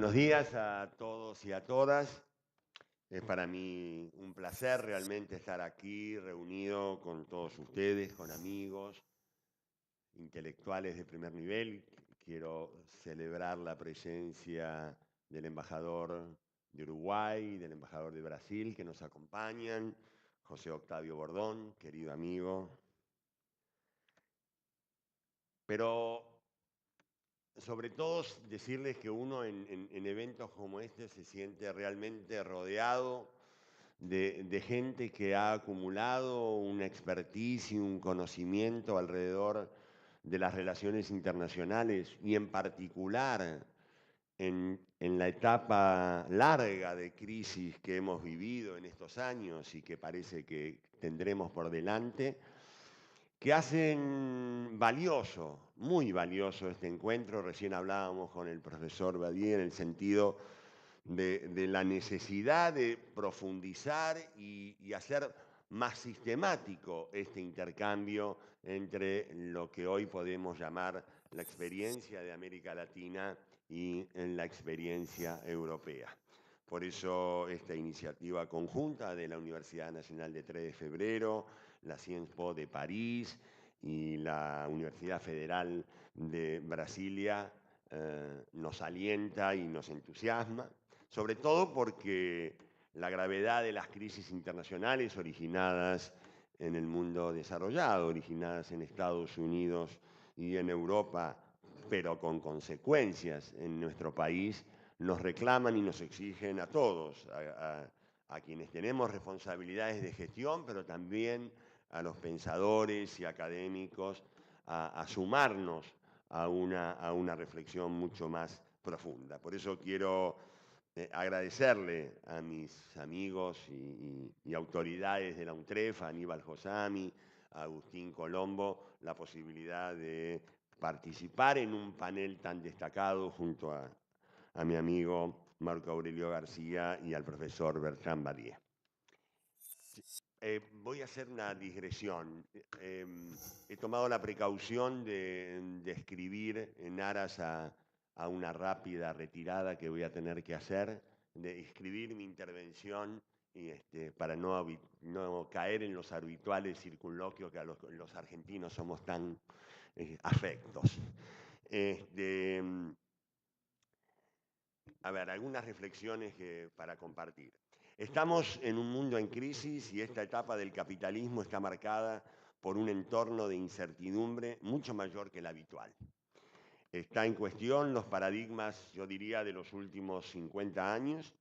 Buenos días a todos y a todas. Es para mí un placer realmente estar aquí reunido con todos ustedes, con amigos, intelectuales de primer nivel. Quiero celebrar la presencia del embajador de Uruguay, del embajador de Brasil que nos acompañan, José Octavio Bordón, querido amigo. Pero sobre todo decirles que uno en eventos como este se siente realmente rodeado de gente que ha acumulado una expertise y un conocimiento alrededor de las relaciones internacionales y en particular en la etapa larga de crisis que hemos vivido en estos años y que parece que tendremos por delante, que hacen valioso, muy valioso este encuentro. Recién hablábamos con el profesor Badie en el sentido de la necesidad de profundizar y hacer más sistemático este intercambio entre lo que hoy podemos llamar la experiencia de América Latina y la experiencia europea. Por eso esta iniciativa conjunta de la Universidad Nacional de 3 de Febrero, la Sciences Po de París y la Universidad Federal de Brasilia nos alienta y nos entusiasma, sobre todo porque la gravedad de las crisis internacionales originadas en el mundo desarrollado, originadas en Estados Unidos y en Europa, pero con consecuencias en nuestro país, nos reclaman y nos exigen a todos, a quienes tenemos responsabilidades de gestión, pero también a los pensadores y académicos, a sumarnos a una reflexión mucho más profunda. Por eso quiero agradecerle a mis amigos y autoridades de la UNTREF, a Aníbal Josami, a Agustín Colombo, la posibilidad de participar en un panel tan destacado junto a mi amigo Marco Aurelio García y al profesor Bertrand Badie. Voy a hacer una digresión. He tomado la precaución de escribir en aras a una rápida retirada que voy a tener que hacer, de escribir mi intervención y para no caer en los habituales circunloquios que los argentinos somos tan afectos. A ver, algunas reflexiones para compartir. Estamos en un mundo en crisis y esta etapa del capitalismo está marcada por un entorno de incertidumbre mucho mayor que el habitual. Está en cuestión los paradigmas, yo diría, de los últimos 50 años,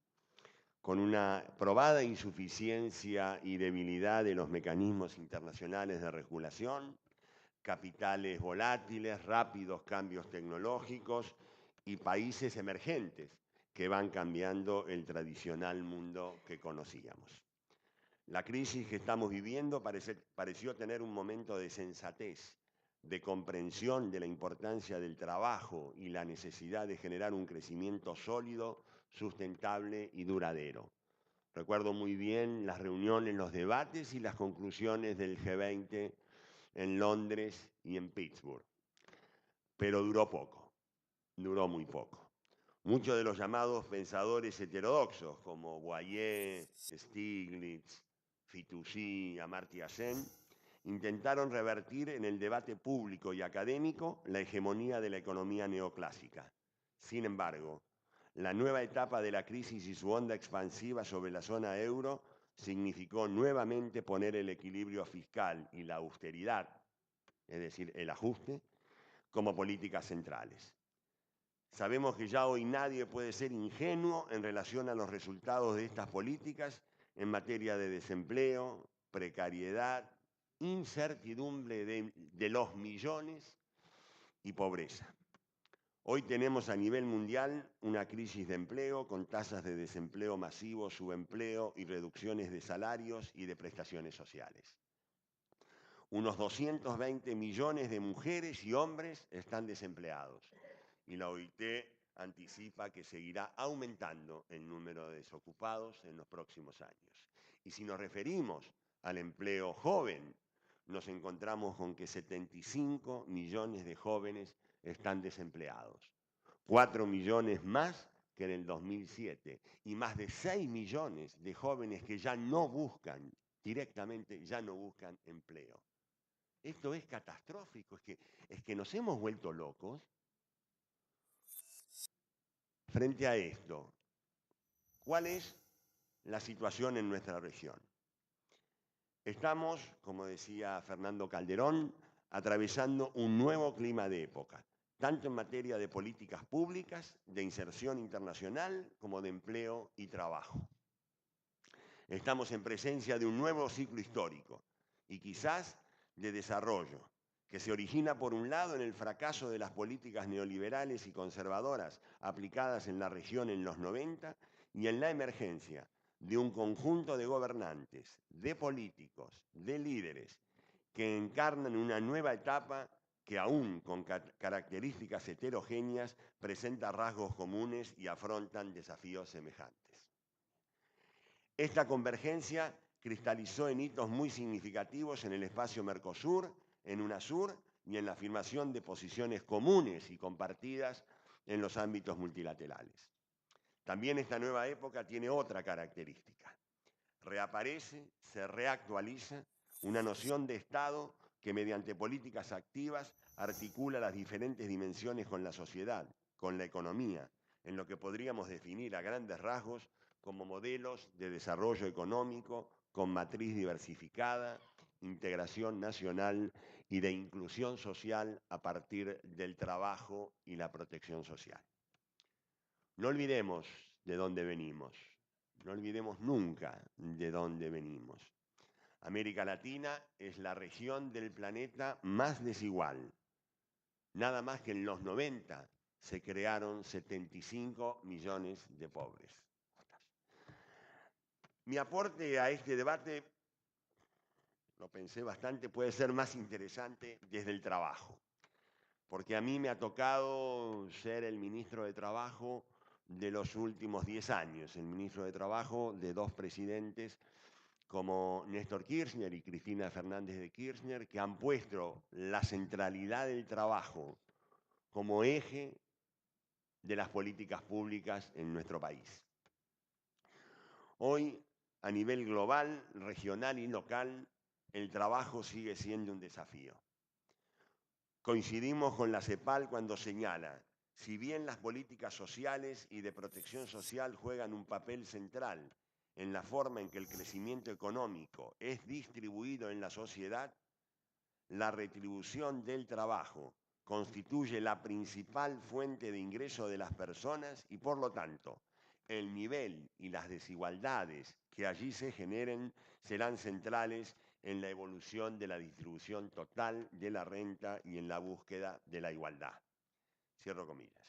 con una probada insuficiencia y debilidad de los mecanismos internacionales de regulación, capitales volátiles, rápidos cambios tecnológicos y países emergentes que van cambiando el tradicional mundo que conocíamos. La crisis que estamos viviendo pareció tener un momento de sensatez, de comprensión de la importancia del trabajo y la necesidad de generar un crecimiento sólido, sustentable y duradero. Recuerdo muy bien las reuniones, los debates y las conclusiones del G20 en Londres y en Pittsburgh. Pero duró muy poco. Muchos de los llamados pensadores heterodoxos, como Boyer, Stiglitz, Fitoussi, Amartya Sen, intentaron revertir en el debate público y académico la hegemonía de la economía neoclásica. Sin embargo, la nueva etapa de la crisis y su onda expansiva sobre la zona euro significó nuevamente poner el equilibrio fiscal y la austeridad, es decir, el ajuste, como políticas centrales. Sabemos que ya hoy nadie puede ser ingenuo en relación a los resultados de estas políticas en materia de desempleo, precariedad, incertidumbre de los millones y pobreza. Hoy tenemos a nivel mundial una crisis de empleo con tasas de desempleo masivo, subempleo y reducciones de salarios y de prestaciones sociales. Unos 220 millones de mujeres y hombres están desempleados y la OIT anticipa que seguirá aumentando el número de desocupados en los próximos años. Y si nos referimos al empleo joven, nos encontramos con que 75 millones de jóvenes están desempleados, 4 millones más que en el 2007 y más de 6 millones de jóvenes que ya no buscan, directamente ya no buscan empleo. Esto es catastrófico, es que nos hemos vuelto locos. Frente a esto, ¿cuál es la situación en nuestra región? Estamos, como decía Fernando Calderón, atravesando un nuevo clima de época, tanto en materia de políticas públicas, de inserción internacional, como de empleo y trabajo. Estamos en presencia de un nuevo ciclo histórico y quizás de desarrollo, que se origina por un lado en el fracaso de las políticas neoliberales y conservadoras aplicadas en la región en los 90 y en la emergencia de un conjunto de gobernantes, de políticos, de líderes que encarnan una nueva etapa que aún con características heterogéneas presenta rasgos comunes y afrontan desafíos semejantes. Esta convergencia cristalizó en hitos muy significativos en el espacio Mercosur, en UNASUR y en la afirmación de posiciones comunes y compartidas en los ámbitos multilaterales. También esta nueva época tiene otra característica. Reaparece, se reactualiza una noción de Estado que mediante políticas activas articula las diferentes dimensiones con la sociedad, con la economía, en lo que podríamos definir a grandes rasgos como modelos de desarrollo económico con matriz diversificada, integración nacional y de inclusión social a partir del trabajo y la protección social. No olvidemos de dónde venimos, no olvidemos nunca de dónde venimos. América Latina es la región del planeta más desigual. Nada más que en los 90 se crearon 75 millones de pobres. Mi aporte a este debate, lo pensé bastante, puede ser más interesante desde el trabajo, porque a mí me ha tocado ser el ministro de Trabajo de los últimos 10 años, el ministro de Trabajo de dos presidentes como Néstor Kirchner y Cristina Fernández de Kirchner, que han puesto la centralidad del trabajo como eje de las políticas públicas en nuestro país. Hoy, a nivel global, regional y local, el trabajo sigue siendo un desafío. Coincidimos con la CEPAL cuando señala, si bien las políticas sociales y de protección social juegan un papel central en la forma en que el crecimiento económico es distribuido en la sociedad, la retribución del trabajo constituye la principal fuente de ingreso de las personas y, por lo tanto, el nivel y las desigualdades que allí se generen serán centrales en la evolución de la distribución total de la renta y en la búsqueda de la igualdad. Cierro comillas.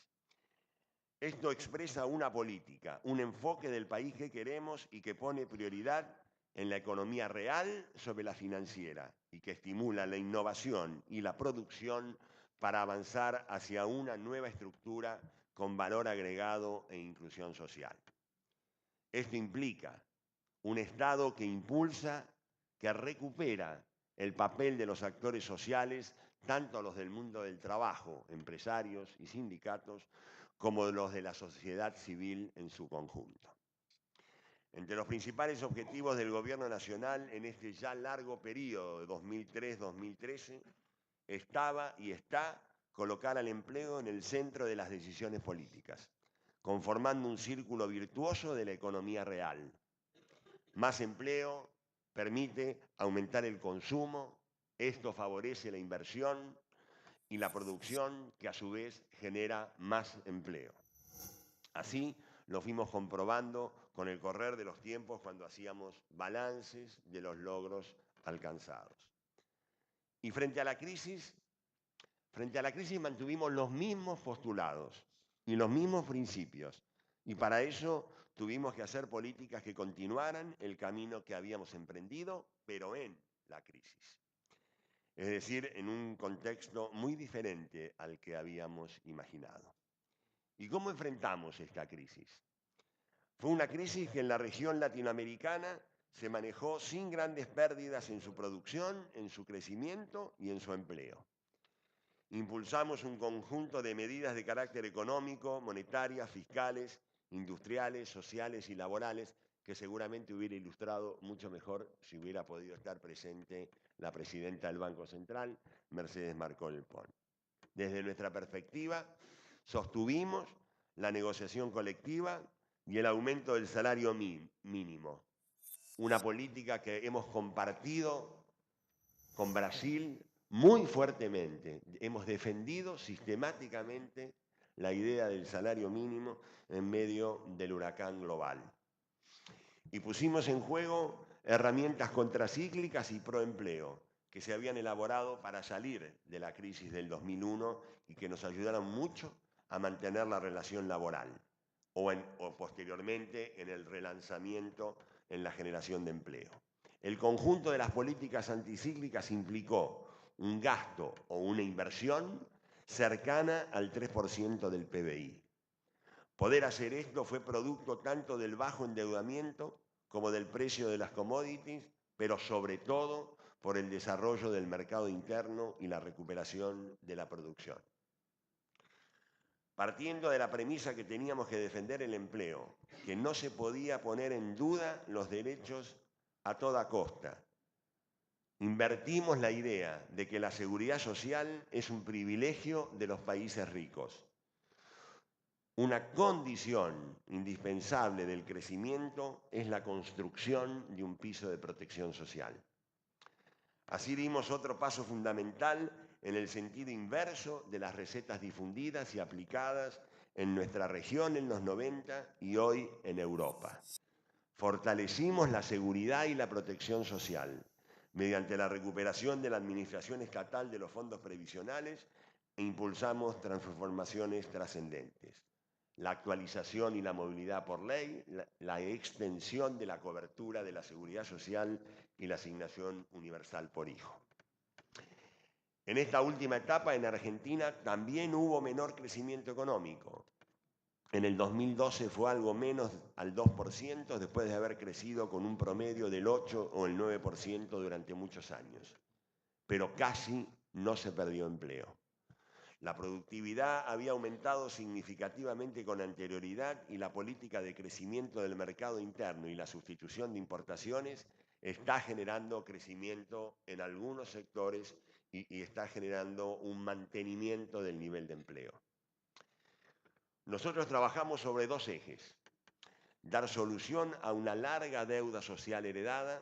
Esto expresa una política, un enfoque del país que queremos y que pone prioridad en la economía real sobre la financiera y que estimula la innovación y la producción para avanzar hacia una nueva estructura con valor agregado e inclusión social. Esto implica un Estado que impulsa, que recupera el papel de los actores sociales, tanto los del mundo del trabajo, empresarios y sindicatos, como los de la sociedad civil en su conjunto. Entre los principales objetivos del Gobierno Nacional en este ya largo periodo de 2003-2013 estaba y está colocar al empleo en el centro de las decisiones políticas, conformando un círculo virtuoso de la economía real. Más empleo permite aumentar el consumo, esto favorece la inversión y la producción, que a su vez genera más empleo. Así lo fuimos comprobando con el correr de los tiempos cuando hacíamos balances de los logros alcanzados. Y frente a la crisis mantuvimos los mismos postulados y los mismos principios. Y para eso tuvimos que hacer políticas que continuaran el camino que habíamos emprendido, pero en la crisis. Es decir, en un contexto muy diferente al que habíamos imaginado. ¿Y cómo enfrentamos esta crisis? Fue una crisis que en la región latinoamericana se manejó sin grandes pérdidas en su producción, en su crecimiento y en su empleo. Impulsamos un conjunto de medidas de carácter económico, monetarias, fiscales industriales, sociales y laborales, que seguramente hubiera ilustrado mucho mejor si hubiera podido estar presente la presidenta del Banco Central, Mercedes Marcol Pon. Desde nuestra perspectiva, sostuvimos la negociación colectiva y el aumento del salario mínimo, una política que hemos compartido con Brasil muy fuertemente. Hemos defendido sistemáticamente la idea del salario mínimo en medio del huracán global. Y pusimos en juego herramientas contracíclicas y proempleo que se habían elaborado para salir de la crisis del 2001 y que nos ayudaron mucho a mantener la relación laboral o posteriormente en el relanzamiento en la generación de empleo. El conjunto de las políticas anticíclicas implicó un gasto o una inversión cercana al 3% del PBI. Poder hacer esto fue producto tanto del bajo endeudamiento como del precio de las commodities, pero sobre todo por el desarrollo del mercado interno y la recuperación de la producción. Partiendo de la premisa que teníamos que defender el empleo, que no se podía poner en duda los derechos a toda costa, invertimos la idea de que la seguridad social es un privilegio de los países ricos. Una condición indispensable del crecimiento es la construcción de un piso de protección social. Así dimos otro paso fundamental en el sentido inverso de las recetas difundidas y aplicadas en nuestra región en los 90 y hoy en Europa. Fortalecimos la seguridad y la protección social mediante la recuperación de la administración estatal de los fondos previsionales e impulsamos transformaciones trascendentes. La actualización y la movilidad por ley, la extensión de la cobertura de la seguridad social y la asignación universal por hijo. En esta última etapa, en Argentina, también hubo menor crecimiento económico. En el 2012 fue algo menos al 2%, después de haber crecido con un promedio del 8 o el 9% durante muchos años. Pero casi no se perdió empleo. La productividad había aumentado significativamente con anterioridad y la política de crecimiento del mercado interno y la sustitución de importaciones está generando crecimiento en algunos sectores y está generando un mantenimiento del nivel de empleo. Nosotros trabajamos sobre dos ejes: dar solución a una larga deuda social heredada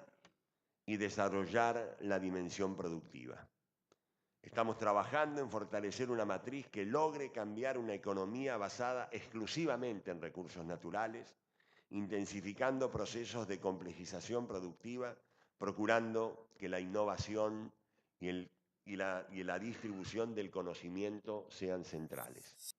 y desarrollar la dimensión productiva. Estamos trabajando en fortalecer una matriz que logre cambiar una economía basada exclusivamente en recursos naturales, intensificando procesos de complejización productiva, procurando que la innovación y la distribución del conocimiento sean centrales.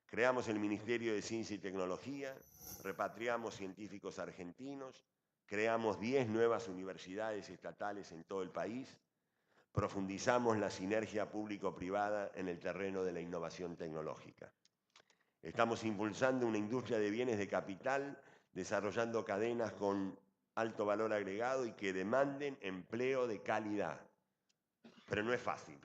Creamos el Ministerio de Ciencia y Tecnología, repatriamos científicos argentinos, creamos 10 nuevas universidades estatales en todo el país, profundizamos la sinergia público-privada en el terreno de la innovación tecnológica. Estamos impulsando una industria de bienes de capital, desarrollando cadenas con alto valor agregado y que demanden empleo de calidad. Pero no es fácil.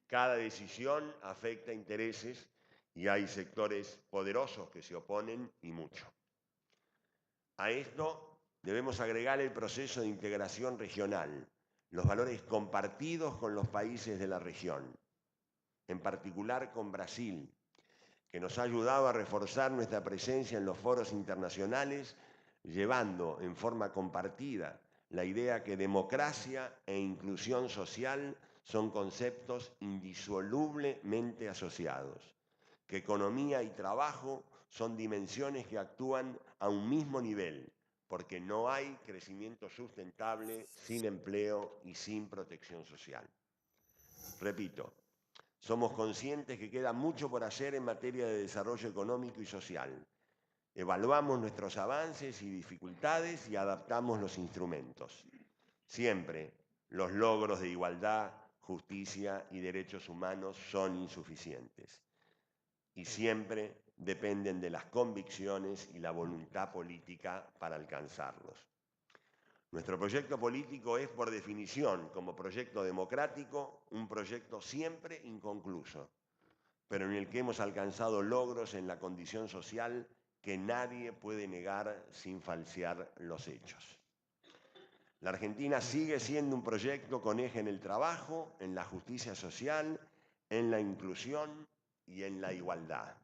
Cada decisión afecta intereses y hay sectores poderosos que se oponen y mucho. A esto debemos agregar el proceso de integración regional, los valores compartidos con los países de la región, en particular con Brasil, que nos ha ayudado a reforzar nuestra presencia en los foros internacionales, llevando en forma compartida la idea que democracia e inclusión social son conceptos indisolublemente asociados, que economía y trabajo son dimensiones que actúan a un mismo nivel, porque no hay crecimiento sustentable sin empleo y sin protección social. Repito, somos conscientes que queda mucho por hacer en materia de desarrollo económico y social. Evaluamos nuestros avances y dificultades y adaptamos los instrumentos. Siempre los logros de igualdad, justicia y derechos humanos son insuficientes. Y siempre dependen de las convicciones y la voluntad política para alcanzarlos. Nuestro proyecto político es, por definición, como proyecto democrático, un proyecto siempre inconcluso, pero en el que hemos alcanzado logros en la condición social que nadie puede negar sin falsear los hechos. La Argentina sigue siendo un proyecto con eje en el trabajo, en la justicia social, en la inclusión y en la igualdad.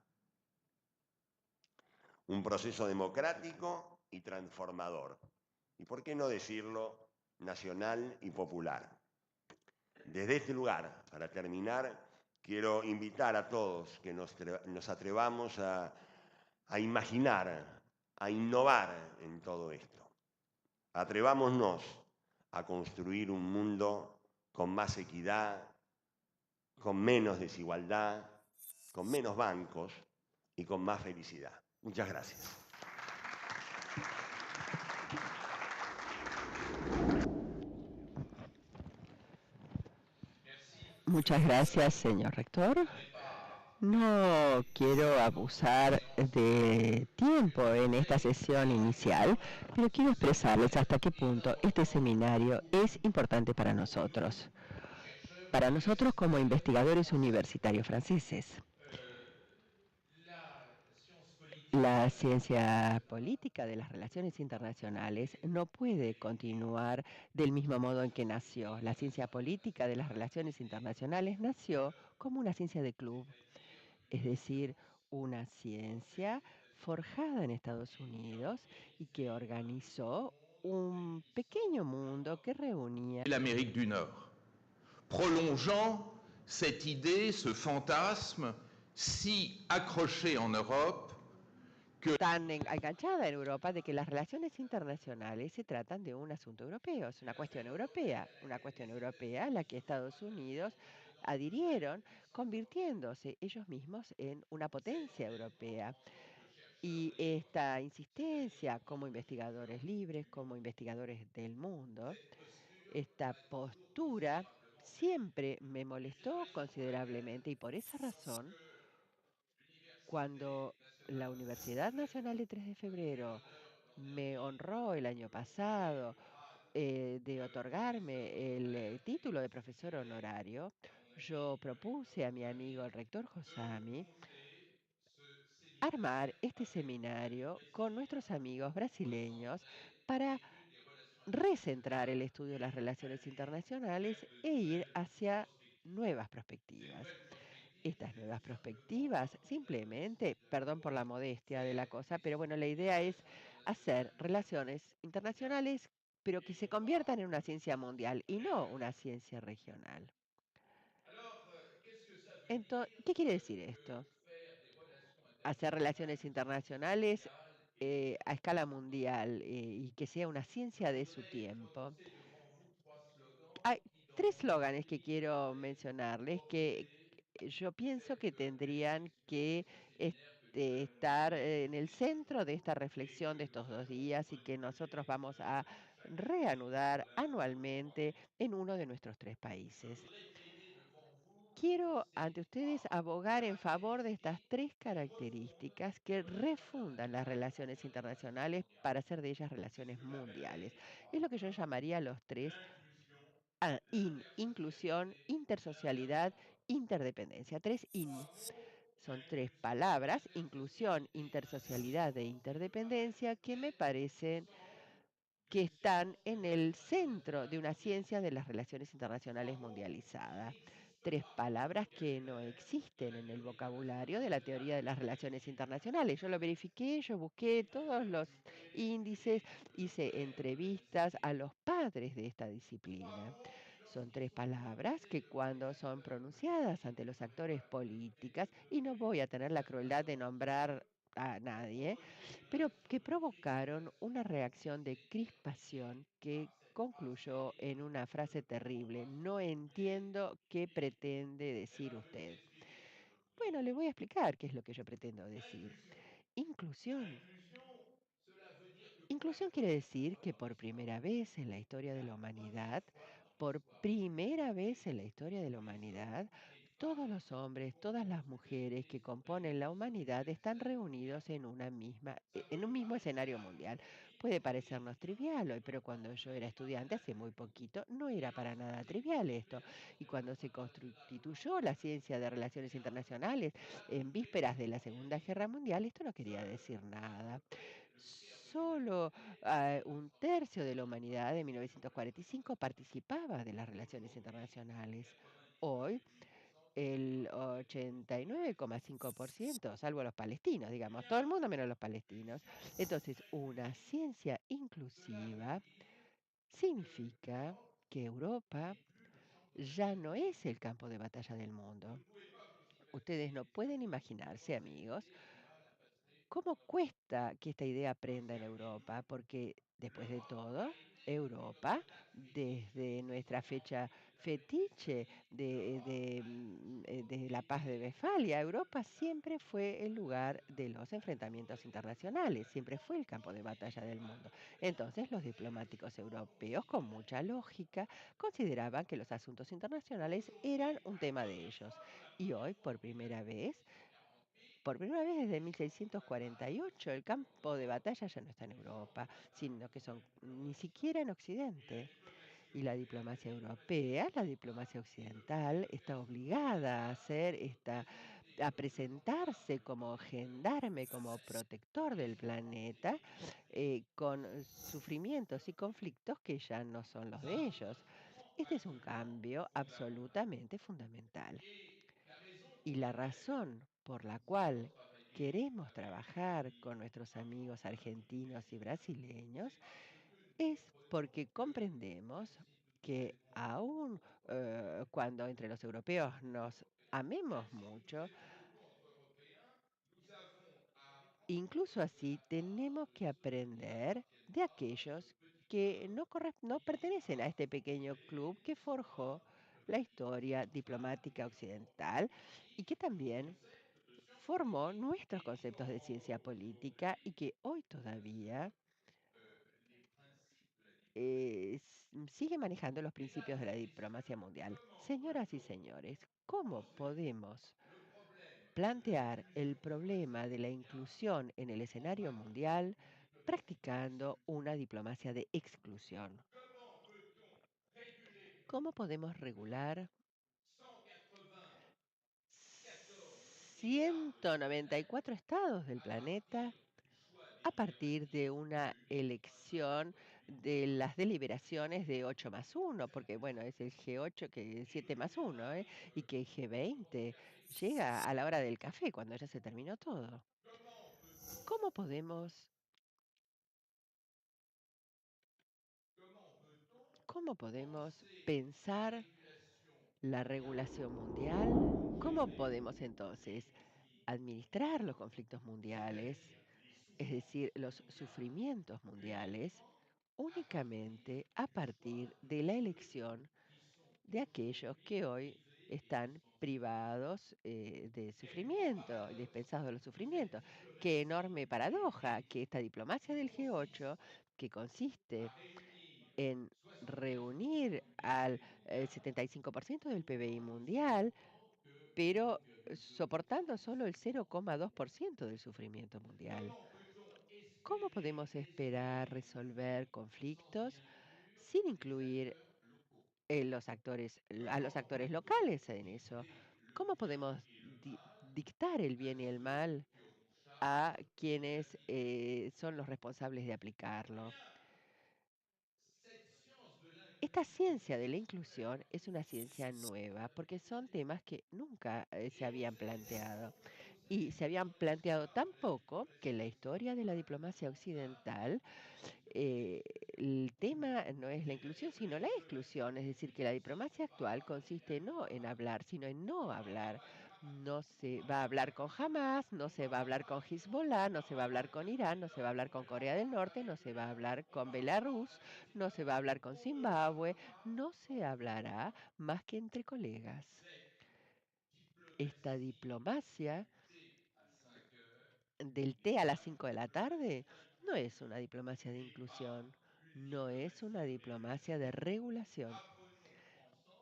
Un proceso democrático y transformador. Y por qué no decirlo, nacional y popular. Desde este lugar, para terminar, quiero invitar a todos que nos atrevamos a imaginar, a innovar en todo esto. Atrevámonos a construir un mundo con más equidad, con menos desigualdad, con menos bancos y con más felicidad. Muchas gracias. Muchas gracias, señor rector. No quiero abusar de tiempo en esta sesión inicial, pero quiero expresarles hasta qué punto este seminario es importante para nosotros como investigadores universitarios franceses. La ciencia política de las relaciones internacionales no puede continuar del mismo modo en que nació. La ciencia política de las relaciones internacionales nació como una ciencia de club, es decir, una ciencia forjada en Estados Unidos y que organizó un pequeño mundo que reunía l'Amérique du Nord, prolongeant cette idée, ce fantasme si accroché en Europe que tan enganchada en Europa de que las relaciones internacionales se tratan de un asunto europeo, es una cuestión europea a la que Estados Unidos adhirieron, convirtiéndose ellos mismos en una potencia europea. Y esta insistencia como investigadores libres, como investigadores del mundo, esta postura siempre me molestó considerablemente y por esa razón, cuando la Universidad Nacional de 3 de Febrero me honró el año pasado de otorgarme el título de profesor honorario, yo propuse a mi amigo el rector Josami armar este seminario con nuestros amigos brasileños para recentrar el estudio de las relaciones internacionales e ir hacia nuevas perspectivas. Estas nuevas perspectivas, simplemente, perdón por la modestia de la cosa, pero bueno, la idea es hacer relaciones internacionales, pero que se conviertan en una ciencia mundial y no una ciencia regional. Entonces, ¿qué quiere decir esto? Hacer relaciones internacionales a escala mundial y que sea una ciencia de su tiempo. Hay tres eslóganes que quiero mencionarles que yo pienso que tendrían que estar en el centro de esta reflexión de estos 2 días y que nosotros vamos a reanudar anualmente en uno de nuestros 3 países. Quiero ante ustedes abogar en favor de estas 3 características que refundan las relaciones internacionales para hacer de ellas relaciones mundiales. Es lo que yo llamaría los tres inclusión, intersocialidad, interdependencia. 3 IN. Son 3 palabras, inclusión, intersocialidad e interdependencia, que me parecen que están en el centro de una ciencia de las relaciones internacionales mundializadas. 3 palabras que no existen en el vocabulario de la teoría de las relaciones internacionales. Yo lo verifiqué, yo busqué todos los índices, hice entrevistas a los padres de esta disciplina. Son 3 palabras que cuando son pronunciadas ante los actores políticas, y no voy a tener la crueldad de nombrar a nadie, pero que provocaron una reacción de crispación que concluyó en una frase terrible: no entiendo qué pretende decir usted. Bueno, le voy a explicar qué es lo que yo pretendo decir. Inclusión. Inclusión quiere decir que por primera vez en la historia de la humanidad, por primera vez en la historia de la humanidad, todos los hombres, todas las mujeres que componen la humanidad están reunidos en un mismo escenario mundial. Puede parecernos trivial hoy, pero cuando yo era estudiante, hace muy poquito, no era para nada trivial esto. Y cuando se constituyó la ciencia de relaciones internacionales en vísperas de la Segunda Guerra Mundial, esto no quería decir nada. Solo un tercio de la humanidad de 1945 participaba de las relaciones internacionales. Hoy el 89,5%, salvo los palestinos, digamos, todo el mundo menos los palestinos. Entonces, una ciencia inclusiva significa que Europa ya no es el campo de batalla del mundo. Ustedes no pueden imaginarse, amigos, ¿cómo cuesta que esta idea aprenda en Europa? Porque después de todo, Europa, desde nuestra fecha fetiche de la paz de Westfalia, Europa siempre fue el lugar de los enfrentamientos internacionales, siempre fue el campo de batalla del mundo. Entonces, los diplomáticos europeos, con mucha lógica, consideraban que los asuntos internacionales eran un tema de ellos. Y hoy, por primera vez desde 1648, el campo de batalla ya no está en Europa, sino que son ni siquiera en Occidente. Y la diplomacia europea, la diplomacia occidental, está obligada a hacer a presentarse como gendarme, como protector del planeta, con sufrimientos y conflictos que ya no son los de ellos. Este es un cambio absolutamente fundamental. Y la razón por la cual queremos trabajar con nuestros amigos argentinos y brasileños es porque comprendemos que aun cuando entre los europeos nos amemos mucho, incluso así tenemos que aprender de aquellos que no pertenecen a este pequeño club que forjó la historia diplomática occidental y que también formó nuestros conceptos de ciencia política y que hoy todavía sigue manejando los principios de la diplomacia mundial. Señoras y señores, ¿cómo podemos plantear el problema de la inclusión en el escenario mundial practicando una diplomacia de exclusión? ¿Cómo podemos regular 194 estados del planeta a partir de una elección de las deliberaciones de 8 más uno, porque bueno, es el G8 que es 7 más uno, ¿eh? Y que el G20 llega a la hora del café, cuando ya se terminó todo. ¿Cómo podemos, cómo podemos pensar la regulación mundial? ¿Cómo podemos entonces administrar los conflictos mundiales, es decir, los sufrimientos mundiales, únicamente a partir de la elección de aquellos que hoy están privados de sufrimiento, dispensados de los sufrimientos? Qué enorme paradoja que esta diplomacia del G8, que consiste en reunir al 75% del PBI mundial, pero soportando solo el 0,2% del sufrimiento mundial. ¿Cómo podemos esperar resolver conflictos sin incluir a los actores locales en eso? ¿Cómo podemos dictar el bien y el mal a quienes son los responsables de aplicarlo? Esta ciencia de la inclusión es una ciencia nueva porque son temas que nunca se habían planteado. Y se habían planteado tan poco que en la historia de la diplomacia occidental eh, el tema no es la inclusión, sino la exclusión. Es decir, que la diplomacia actual consiste no en hablar, sino en no hablar. No se va a hablar con Hamas, no se va a hablar con Hezbollah, no se va a hablar con Irán, no se va a hablar con Corea del Norte, no se va a hablar con Belarus, no se va a hablar con Zimbabue, no se hablará más que entre colegas. Esta diplomacia del té a las 5 de la tarde no es una diplomacia de inclusión, no es una diplomacia de regulación.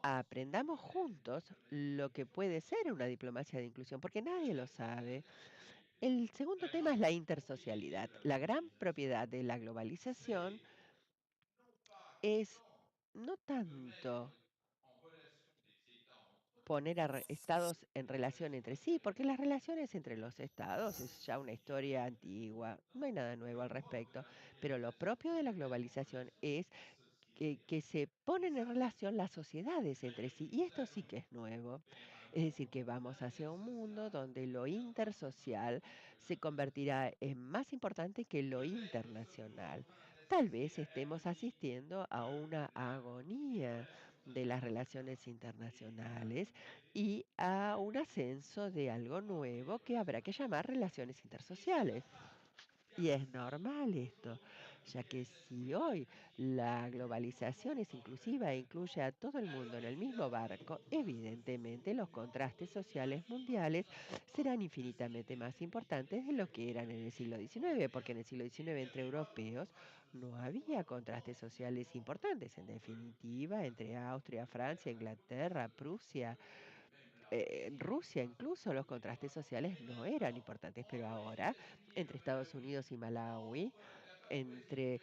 Aprendamos juntos lo que puede ser una diplomacia de inclusión, porque nadie lo sabe. El segundo tema es la intersocialidad. La gran propiedad de la globalización es no tanto poner a estados en relación entre sí, porque las relaciones entre los estados es ya una historia antigua, no hay nada nuevo al respecto, pero lo propio de la globalización es que se ponen en relación las sociedades entre sí, y esto sí que es nuevo. Es decir, que vamos hacia un mundo donde lo intersocial se convertirá en más importante que lo internacional. Tal vez estemos asistiendo a una agonía de las relaciones internacionales y a un ascenso de algo nuevo que habrá que llamar relaciones intersociales. Y es normal esto, ya que si hoy la globalización es inclusiva e incluye a todo el mundo en el mismo barco, evidentemente los contrastes sociales mundiales serán infinitamente más importantes de lo que eran en el siglo XIX, porque en el siglo XIX entre europeos no había contrastes sociales importantes, en definitiva, entre Austria, Francia, Inglaterra, Prusia, Rusia incluso los contrastes sociales no eran importantes, pero ahora entre Estados Unidos y Malawi, entre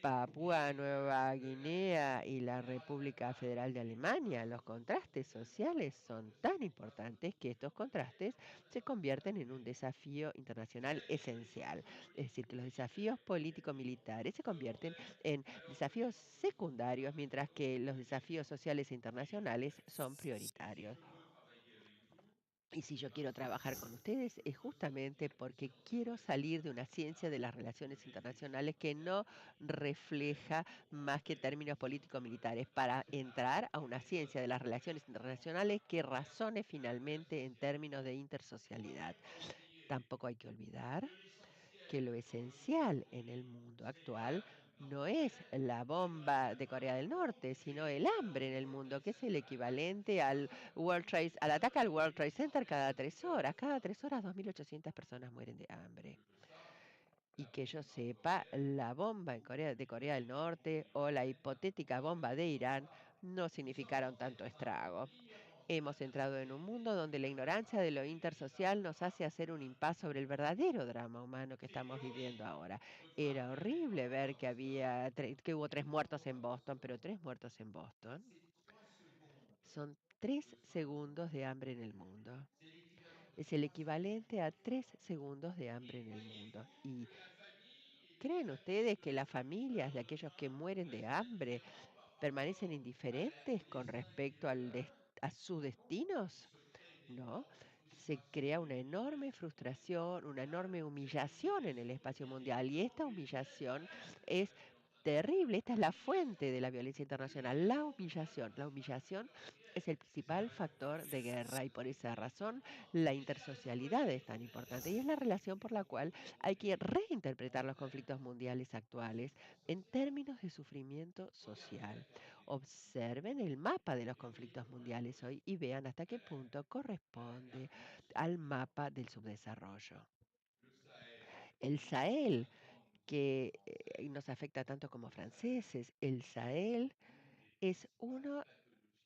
Papúa Nueva Guinea y la República Federal de Alemania, los contrastes sociales son tan importantes que estos contrastes se convierten en un desafío internacional esencial. Es decir, que los desafíos político-militares se convierten en desafíos secundarios, mientras que los desafíos sociales e internacionales son prioritarios. Y si yo quiero trabajar con ustedes es justamente porque quiero salir de una ciencia de las relaciones internacionales que no refleja más que términos político-militares para entrar a una ciencia de las relaciones internacionales que razone finalmente en términos de intersocialidad. Tampoco hay que olvidar que lo esencial en el mundo actual no es la bomba de Corea del Norte, sino el hambre en el mundo, que es el equivalente al ataque al World Trade Center cada 3 horas. Cada 3 horas 2.800 personas mueren de hambre. Y que yo sepa, la bomba de Corea del Norte o la hipotética bomba de Irán no significaron tanto estrago. Hemos entrado en un mundo donde la ignorancia de lo intersocial nos hace hacer un impas sobre el verdadero drama humano que estamos viviendo ahora. Era horrible ver que hubo 3 muertos en Boston, pero 3 muertos en Boston son 3 segundos de hambre en el mundo. Es el equivalente a 3 segundos de hambre en el mundo. ¿Y creen ustedes que las familias de aquellos que mueren de hambre permanecen indiferentes con respecto a sus destinos? ¿No? Se crea una enorme frustración, una enorme humillación en el espacio mundial y esta humillación es terrible. Esta es la fuente de la violencia internacional, la humillación. La humillación es el principal factor de guerra y por esa razón la intersocialidad es tan importante y es la relación por la cual hay que reinterpretar los conflictos mundiales actuales en términos de sufrimiento social. Observen el mapa de los conflictos mundiales hoy y vean hasta qué punto corresponde al mapa del subdesarrollo. El Sahel, que nos afecta tanto como franceses, el Sahel es una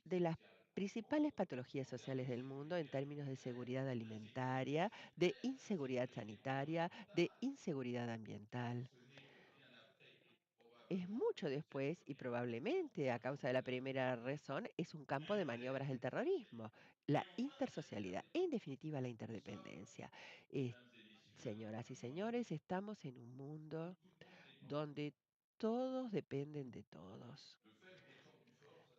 de las principales patologías sociales del mundo en términos de seguridad alimentaria, de inseguridad sanitaria, de inseguridad ambiental. Es mucho después y probablemente a causa de la primera razón es un campo de maniobras del terrorismo, la intersocialidad, en definitiva la interdependencia. Eh, Señoras y señores, estamos en un mundo donde todos dependen de todos.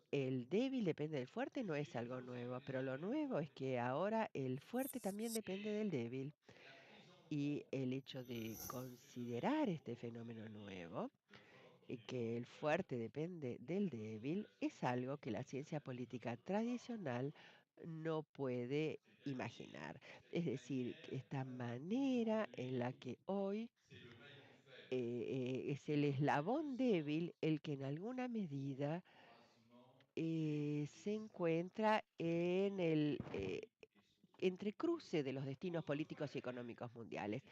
El débil depende del fuerte no es algo nuevo, pero lo nuevo es que ahora el fuerte también depende del débil. Y el hecho de considerar este fenómeno nuevo que el fuerte depende del débil es algo que la ciencia política tradicional no puede imaginar. Es decir, que esta manera en la que hoy es el eslabón débil el que en alguna medida se encuentra en el entrecruce de los destinos políticos y económicos mundiales.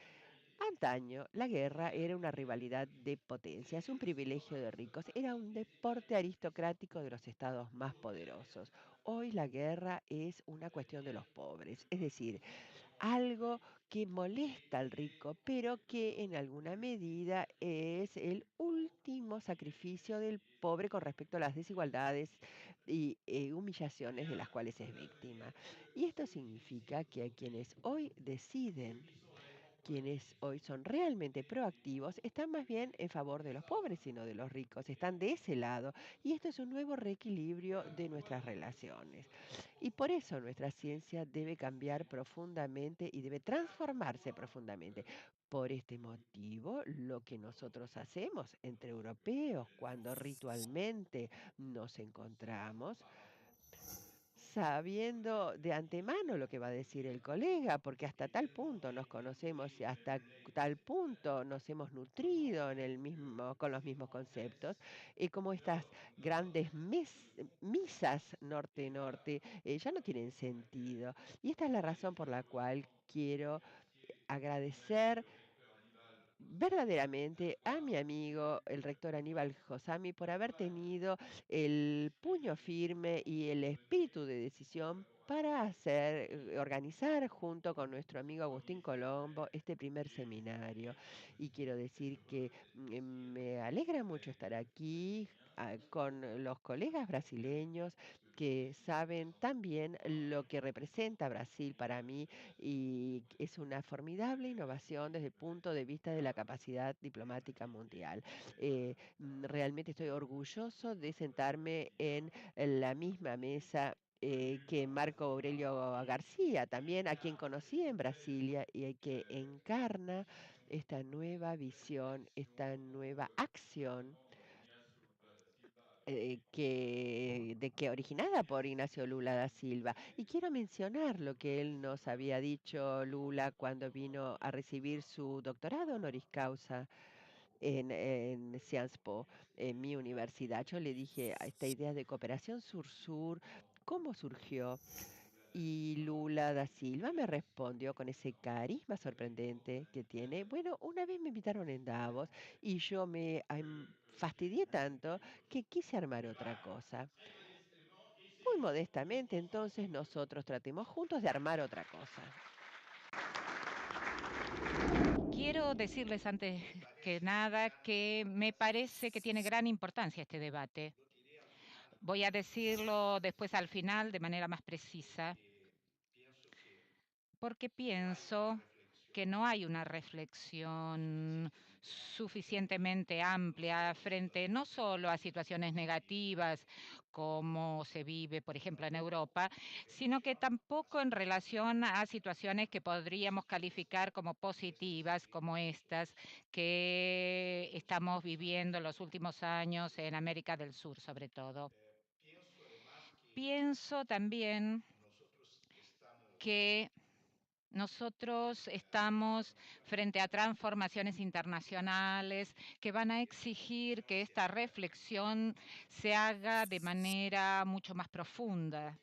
Antaño, la guerra era una rivalidad de potencias, un privilegio de ricos, era un deporte aristocrático de los estados más poderosos. Hoy la guerra es una cuestión de los pobres, es decir, algo que molesta al rico, pero que en alguna medida es el último sacrificio del pobre con respecto a las desigualdades y humillaciones de las cuales es víctima. Y esto significa que a quienes hoy deciden, quienes hoy son realmente proactivos, están más bien en favor de los pobres y no de los ricos, están de ese lado. Y esto es un nuevo reequilibrio de nuestras relaciones. Y por eso nuestra ciencia debe cambiar profundamente y debe transformarse profundamente. Por este motivo, lo que nosotros hacemos entre europeos cuando ritualmente nos encontramos, sabiendo de antemano lo que va a decir el colega, porque hasta tal punto nos conocemos y hasta tal punto nos hemos nutrido con los mismos conceptos, como estas grandes misas norte-norte ya no tienen sentido. Y esta es la razón por la cual quiero agradecer verdaderamente a mi amigo, el rector Aníbal Josami, por haber tenido el puño firme y el espíritu de decisión para organizar junto con nuestro amigo Agustín Colombo este primer seminario. Y quiero decir que me alegra mucho estar aquí con los colegas brasileños que saben también lo que representa Brasil para mí y es una formidable innovación desde el punto de vista de la capacidad diplomática mundial. Realmente estoy orgulloso de sentarme en la misma mesa que Marco Aurelio García, también a quien conocí en Brasilia y que encarna esta nueva visión, esta nueva acción originada por Ignacio Lula da Silva. Y quiero mencionar lo que él nos había dicho, Lula, cuando vino a recibir su doctorado honoris causa en Sciences Po, en mi universidad. Yo le dije a esta idea de cooperación sur-sur, ¿cómo surgió? Y Lula da Silva me respondió con ese carisma sorprendente que tiene. Bueno, una vez me invitaron en Davos y yo me fastidié tanto que quise armar otra cosa. Muy modestamente, entonces nosotros tratemos juntos de armar otra cosa. Quiero decirles antes que nada que me parece que tiene gran importancia este debate. Voy a decirlo después al final de manera más precisa, porque pienso que no hay una reflexión suficientemente amplia frente no solo a situaciones negativas como se vive, por ejemplo, en Europa, sino que tampoco en relación a situaciones que podríamos calificar como positivas, como estas que estamos viviendo en los últimos años en América del Sur, sobre todo. Pienso también que nosotros estamos frente a transformaciones internacionales que van a exigir que esta reflexión se haga de manera mucho más profunda.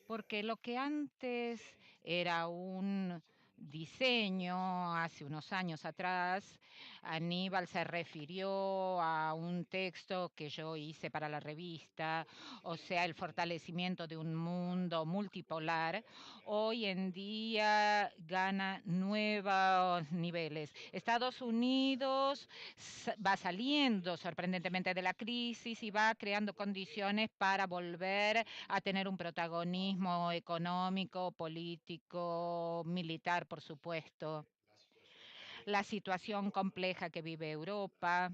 Porque lo que antes era un diseño, hace unos años atrás, Aníbal se refirió a un texto que yo hice para la revista, o sea, el fortalecimiento de un mundo multipolar, hoy en día gana nuevos niveles. Estados Unidos va saliendo sorprendentemente de la crisis y va creando condiciones para volver a tener un protagonismo económico, político, militar, por supuesto. La situación compleja que vive Europa,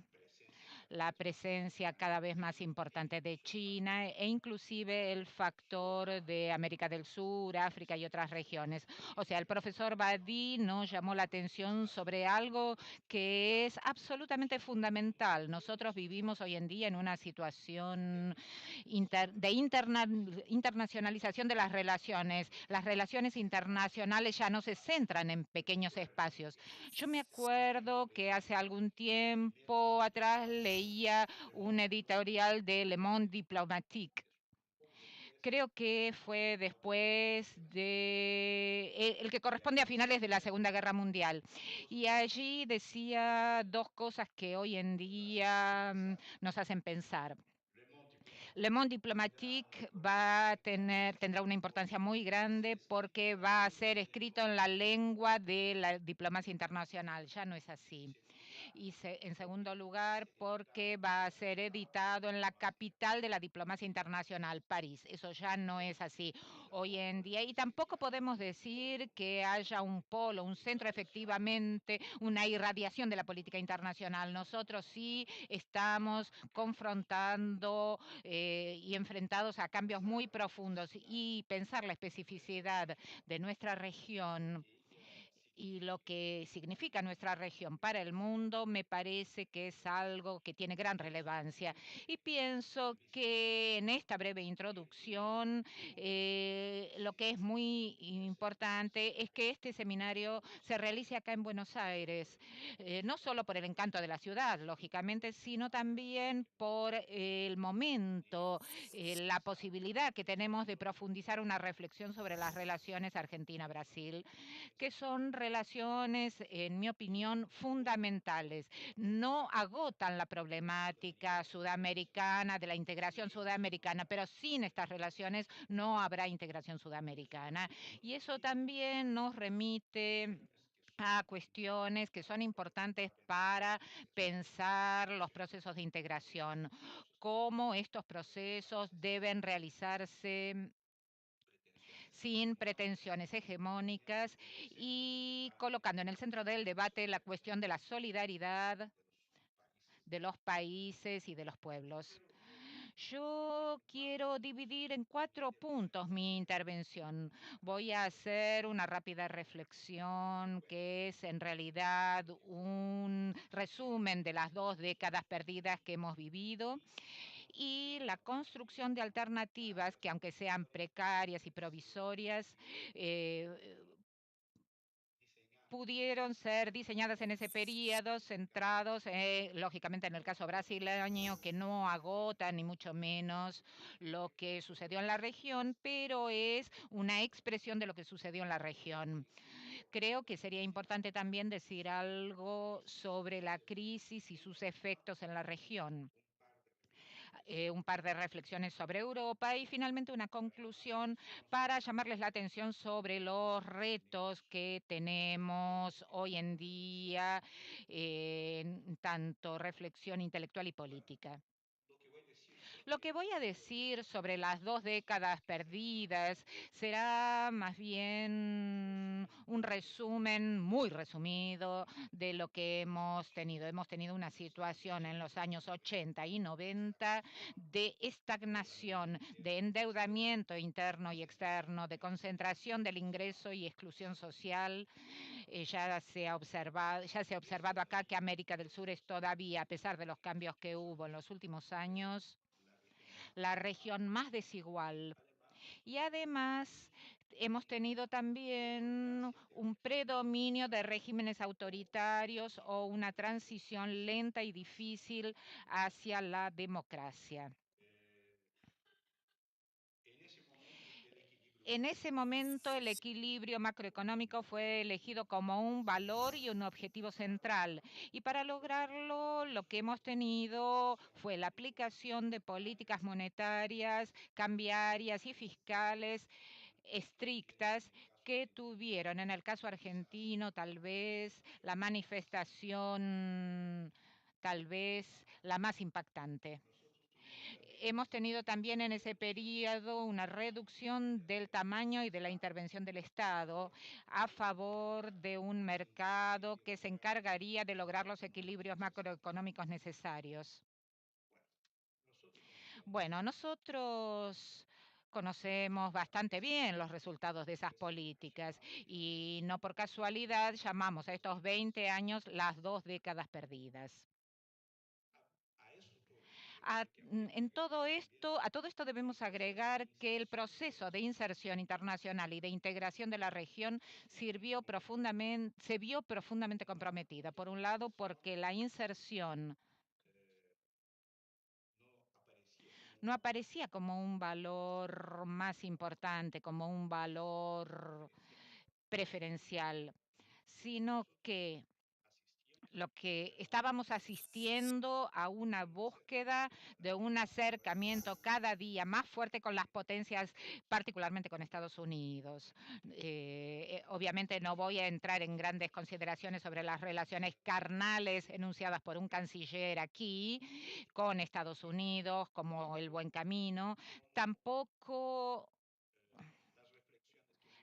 la presencia cada vez más importante de China e inclusive el factor de América del Sur, África y otras regiones. O sea, el profesor Badi nos llamó la atención sobre algo que es absolutamente fundamental. Nosotros vivimos hoy en día en una situación de internacionalización de las relaciones. Las relaciones internacionales ya no se centran en pequeños espacios. Yo me acuerdo que hace algún tiempo atrás leía un editorial de Le Monde Diplomatique. Creo que fue después de el que corresponde a finales de la Segunda Guerra Mundial. Y allí decía dos cosas que hoy en día nos hacen pensar. Le Monde Diplomatique tendrá una importancia muy grande porque va a ser escrito en la lengua de la diplomacia internacional. Ya no es así. Y en segundo lugar, porque va a ser editado en la capital de la diplomacia internacional, París. Eso ya no es así hoy en día. Y tampoco podemos decir que haya un polo, un centro, efectivamente, una irradiación de la política internacional. Nosotros sí estamos confrontando y enfrentados a cambios muy profundos, y pensar la especificidad de nuestra región y lo que significa nuestra región para el mundo, me parece que es algo que tiene gran relevancia. Y pienso que en esta breve introducción, lo que es muy importante es que este seminario se realice acá en Buenos Aires, no solo por el encanto de la ciudad, lógicamente, sino también por el momento, la posibilidad que tenemos de profundizar una reflexión sobre las relaciones Argentina-Brasil, que son relaciones, en mi opinión, fundamentales. No agotan la problemática sudamericana, de la integración sudamericana, pero sin estas relaciones no habrá integración sudamericana. Y eso también nos remite a cuestiones que son importantes para pensar los procesos de integración, cómo estos procesos deben realizarse sin pretensiones hegemónicas y colocando en el centro del debate la cuestión de la solidaridad de los países y de los pueblos. Yo quiero dividir en 4 puntos mi intervención. Voy a hacer una rápida reflexión que es en realidad un resumen de las 2 décadas perdidas que hemos vivido y la construcción de alternativas que, aunque sean precarias y provisorias, eh, pudieron ser diseñadas en ese periodo, centrados, lógicamente, en el caso brasileño, que no agota ni mucho menos lo que sucedió en la región, pero es una expresión de lo que sucedió en la región. Creo que sería importante también decir algo sobre la crisis y sus efectos en la región. Un par de reflexiones sobre Europa y finalmente una conclusión para llamarles la atención sobre los retos que tenemos hoy en día, en tanto reflexión intelectual y política. Lo que voy a decir sobre las 2 décadas perdidas será más bien un resumen muy resumido de lo que hemos tenido. Hemos tenido una situación en los años 80 y 90 de estagnación, de endeudamiento interno y externo, de concentración del ingreso y exclusión social. Ya se ha observado acá que América del Sur es todavía, a pesar de los cambios que hubo en los últimos años, la región más desigual. Y además hemos tenido también un predominio de regímenes autoritarios o una transición lenta y difícil hacia la democracia. En ese momento el equilibrio macroeconómico fue elegido como un valor y un objetivo central. Y para lograrlo, lo que hemos tenido fue la aplicación de políticas monetarias, cambiarias y fiscales estrictas que tuvieron, en el caso argentino, tal vez la manifestación, tal vez la más impactante. Hemos tenido también en ese periodo una reducción del tamaño y de la intervención del Estado a favor de un mercado que se encargaría de lograr los equilibrios macroeconómicos necesarios. Bueno, nosotros conocemos bastante bien los resultados de esas políticas y no por casualidad llamamos a estos 20 años las 2 décadas perdidas. A todo esto debemos agregar que el proceso de inserción internacional y de integración de la región se vio profundamente comprometida. Por un lado, porque la inserción no aparecía como un valor más importante, como un valor preferencial, sino que lo que estábamos asistiendo a una búsqueda de un acercamiento cada día más fuerte con las potencias, particularmente con Estados Unidos. Obviamente no voy a entrar en grandes consideraciones sobre las relaciones carnales enunciadas por un canciller aquí con Estados Unidos como el buen camino. Tampoco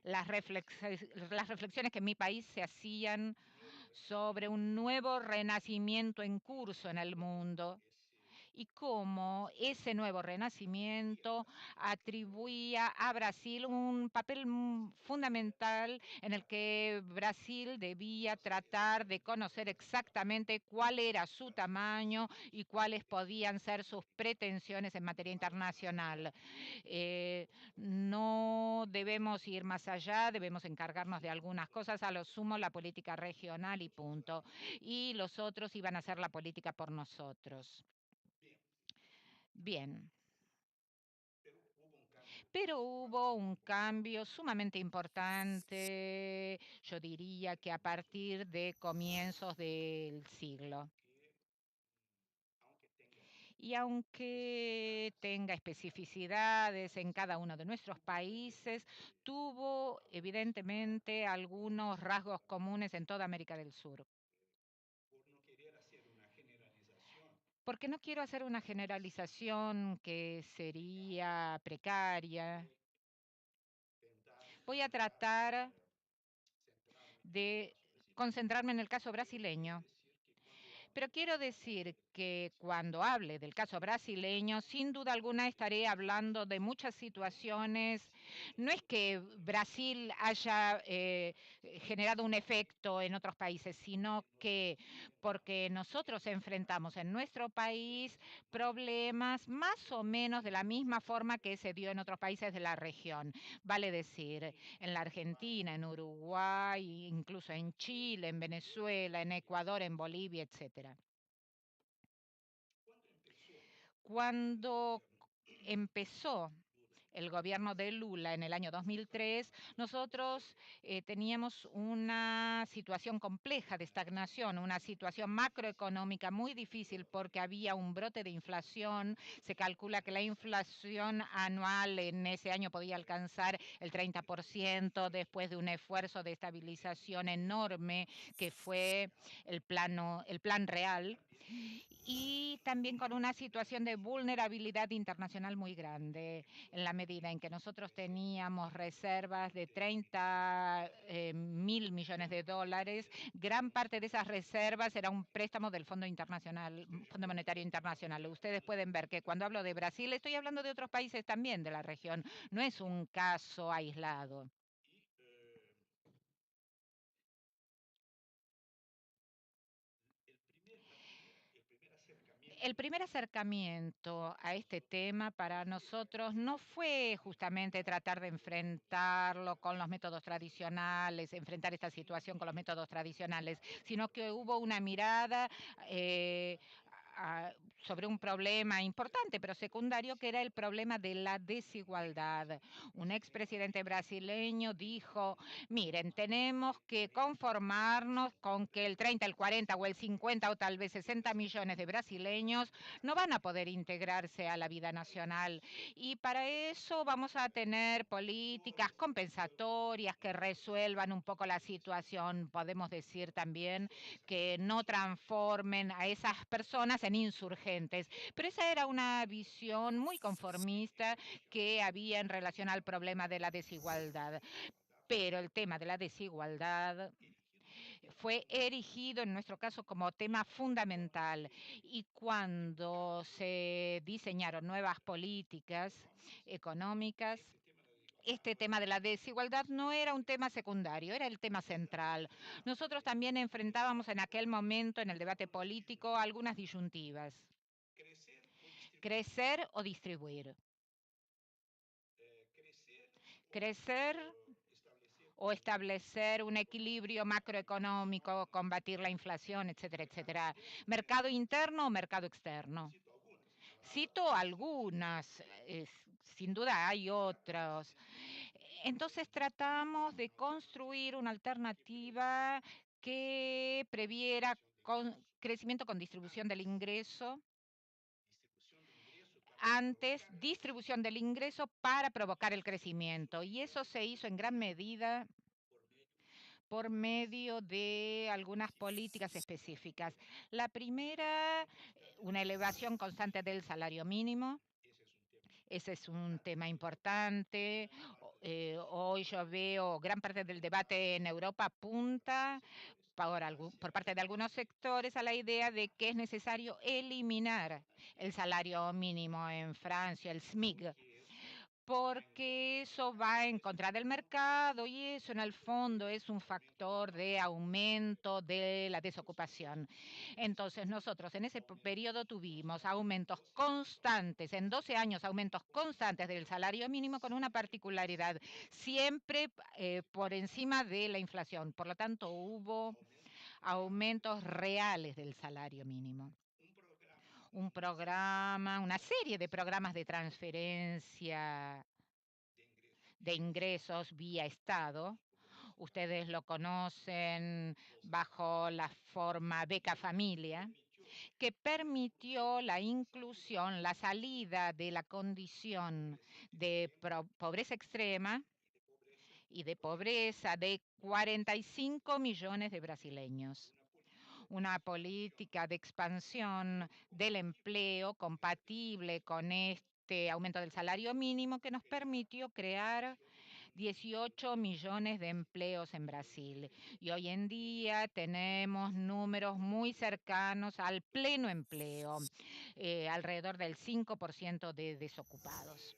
las reflexiones que en mi país se hacían sobre un nuevo renacimiento en curso en el mundo y cómo ese nuevo renacimiento atribuía a Brasil un papel fundamental en el que Brasil debía tratar de conocer exactamente cuál era su tamaño y cuáles podían ser sus pretensiones en materia internacional. No debemos ir más allá, debemos encargarnos de algunas cosas, a lo sumo la política regional y punto. Y los otros iban a hacer la política por nosotros. Bien. Pero hubo un cambio sumamente importante, yo diría que a partir de comienzos del siglo. Y aunque tenga especificidades en cada uno de nuestros países, tuvo evidentemente algunos rasgos comunes en toda América del Sur. Porque no quiero hacer una generalización que sería precaria. Voy a tratar de concentrarme en el caso brasileño. Pero quiero decir que cuando hable del caso brasileño, sin duda alguna estaré hablando de muchas situaciones. No es que Brasil haya generado un efecto en otros países, sino que porque nosotros enfrentamos en nuestro país problemas más o menos de la misma forma que se dio en otros países de la región. Vale decir, en la Argentina, en Uruguay, incluso en Chile, en Venezuela, en Ecuador, en Bolivia, etc. Cuando empezó el gobierno de Lula en el año 2003, nosotros teníamos una situación compleja de estagnación, una situación macroeconómica muy difícil porque había un brote de inflación. Se calcula que la inflación anual en ese año podía alcanzar el 30% después de un esfuerzo de estabilización enorme que fue el plan real, y también con una situación de vulnerabilidad internacional muy grande, en la medida en que nosotros teníamos reservas de 30.000 millones de dólares. Gran parte de esas reservas era un préstamo del Fondo Monetario Internacional. Ustedes pueden ver que cuando hablo de Brasil estoy hablando de otros países también de la región. No es un caso aislado. El primer acercamiento a este tema para nosotros no fue justamente tratar de enfrentarlo con los métodos tradicionales, enfrentar esta situación con los métodos tradicionales, sino que hubo una mirada sobre un problema importante, pero secundario, que era el problema de la desigualdad. Un expresidente brasileño dijo: miren, tenemos que conformarnos con que el 30, el 40 o el 50 o tal vez 60 millones de brasileños no van a poder integrarse a la vida nacional. Y para eso vamos a tener políticas compensatorias que resuelvan un poco la situación. Podemos decir también que no transformen a esas personas en insurgentes. Pero esa era una visión muy conformista que había en relación al problema de la desigualdad. Pero el tema de la desigualdad fue erigido en nuestro caso como tema fundamental, y cuando se diseñaron nuevas políticas económicas, este tema de la desigualdad no era un tema secundario, era el tema central. Nosotros también enfrentábamos en aquel momento en el debate político algunas disyuntivas: crecer o distribuir. Crecer o establecer un equilibrio macroeconómico, combatir la inflación, etcétera, etcétera. Mercado interno o mercado externo. Cito algunas, sin duda hay otros. Entonces tratamos de construir una alternativa que previera crecimiento con distribución del ingreso, antes distribución del ingreso para provocar el crecimiento. Y eso se hizo en gran medida por medio de algunas políticas específicas. La primera, una elevación constante del salario mínimo. Ese es un tema importante. Hoy yo veo gran parte del debate en Europa apunta por parte de algunos sectores a la idea de que es necesario eliminar el salario mínimo en Francia, el SMIC, porque eso va en contra del mercado y eso en el fondo es un factor de aumento de la desocupación. Entonces nosotros en ese periodo tuvimos aumentos constantes, en 12 años aumentos constantes del salario mínimo con una particularidad, siempre por encima de la inflación. Por lo tanto, hubo aumentos reales del salario mínimo. Un programa, una serie de programas de transferencia de ingresos vía Estado. Ustedes lo conocen bajo la forma beca familia, que permitió la inclusión, la salida de la condición de pobreza extrema y de pobreza de 45 millones de brasileños. Una política de expansión del empleo compatible con este aumento del salario mínimo que nos permitió crear 18 millones de empleos en Brasil. Y hoy en día tenemos números muy cercanos al pleno empleo, alrededor del 5% de desocupados.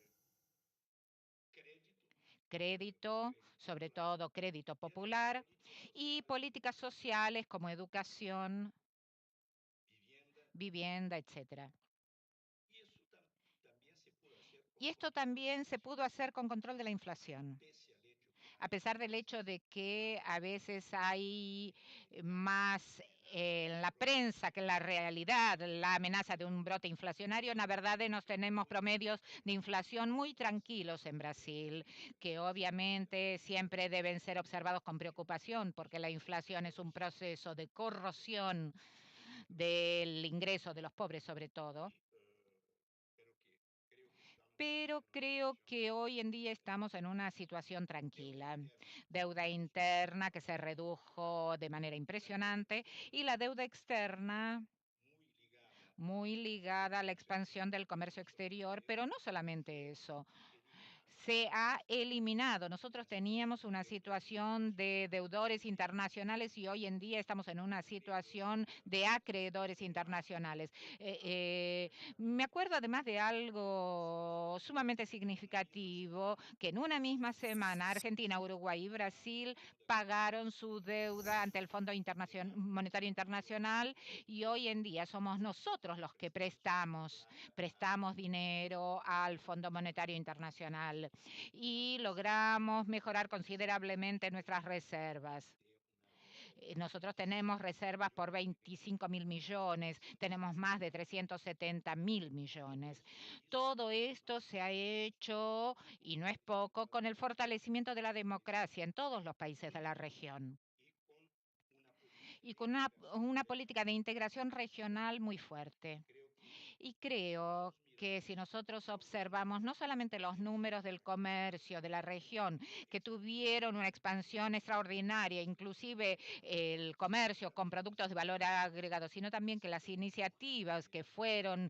Crédito, sobre todo crédito popular, y políticas sociales como educación, vivienda, etc. Y esto también se pudo hacer con control de la inflación, a pesar del hecho de que a veces hay más en la prensa que en la realidad la amenaza de un brote inflacionario. En la verdad nos tenemos promedios de inflación muy tranquilos en Brasil, que obviamente siempre deben ser observados con preocupación, porque la inflación es un proceso de corrosión del ingreso de los pobres sobre todo. Pero creo que hoy en día estamos en una situación tranquila. Deuda interna que se redujo de manera impresionante y la deuda externa muy ligada a la expansión del comercio exterior, pero no solamente eso. Se ha eliminado. Nosotros teníamos una situación de deudores internacionales y hoy en día estamos en una situación de acreedores internacionales. Me acuerdo además de algo sumamente significativo, que en una misma semana Argentina, Uruguay y Brasil pagaron su deuda ante el Fondo Monetario Internacional y hoy en día somos nosotros los que prestamos dinero al Fondo Monetario Internacional y logramos mejorar considerablemente nuestras reservas. Nosotros tenemos reservas por 25.000 millones, tenemos más de 370.000 millones. Todo esto se ha hecho, y no es poco, con el fortalecimiento de la democracia en todos los países de la región y con una política de integración regional muy fuerte. Y creo que si nosotros observamos no solamente los números del comercio de la región, que tuvieron una expansión extraordinaria, inclusive el comercio con productos de valor agregado, sino también que las iniciativas que fueron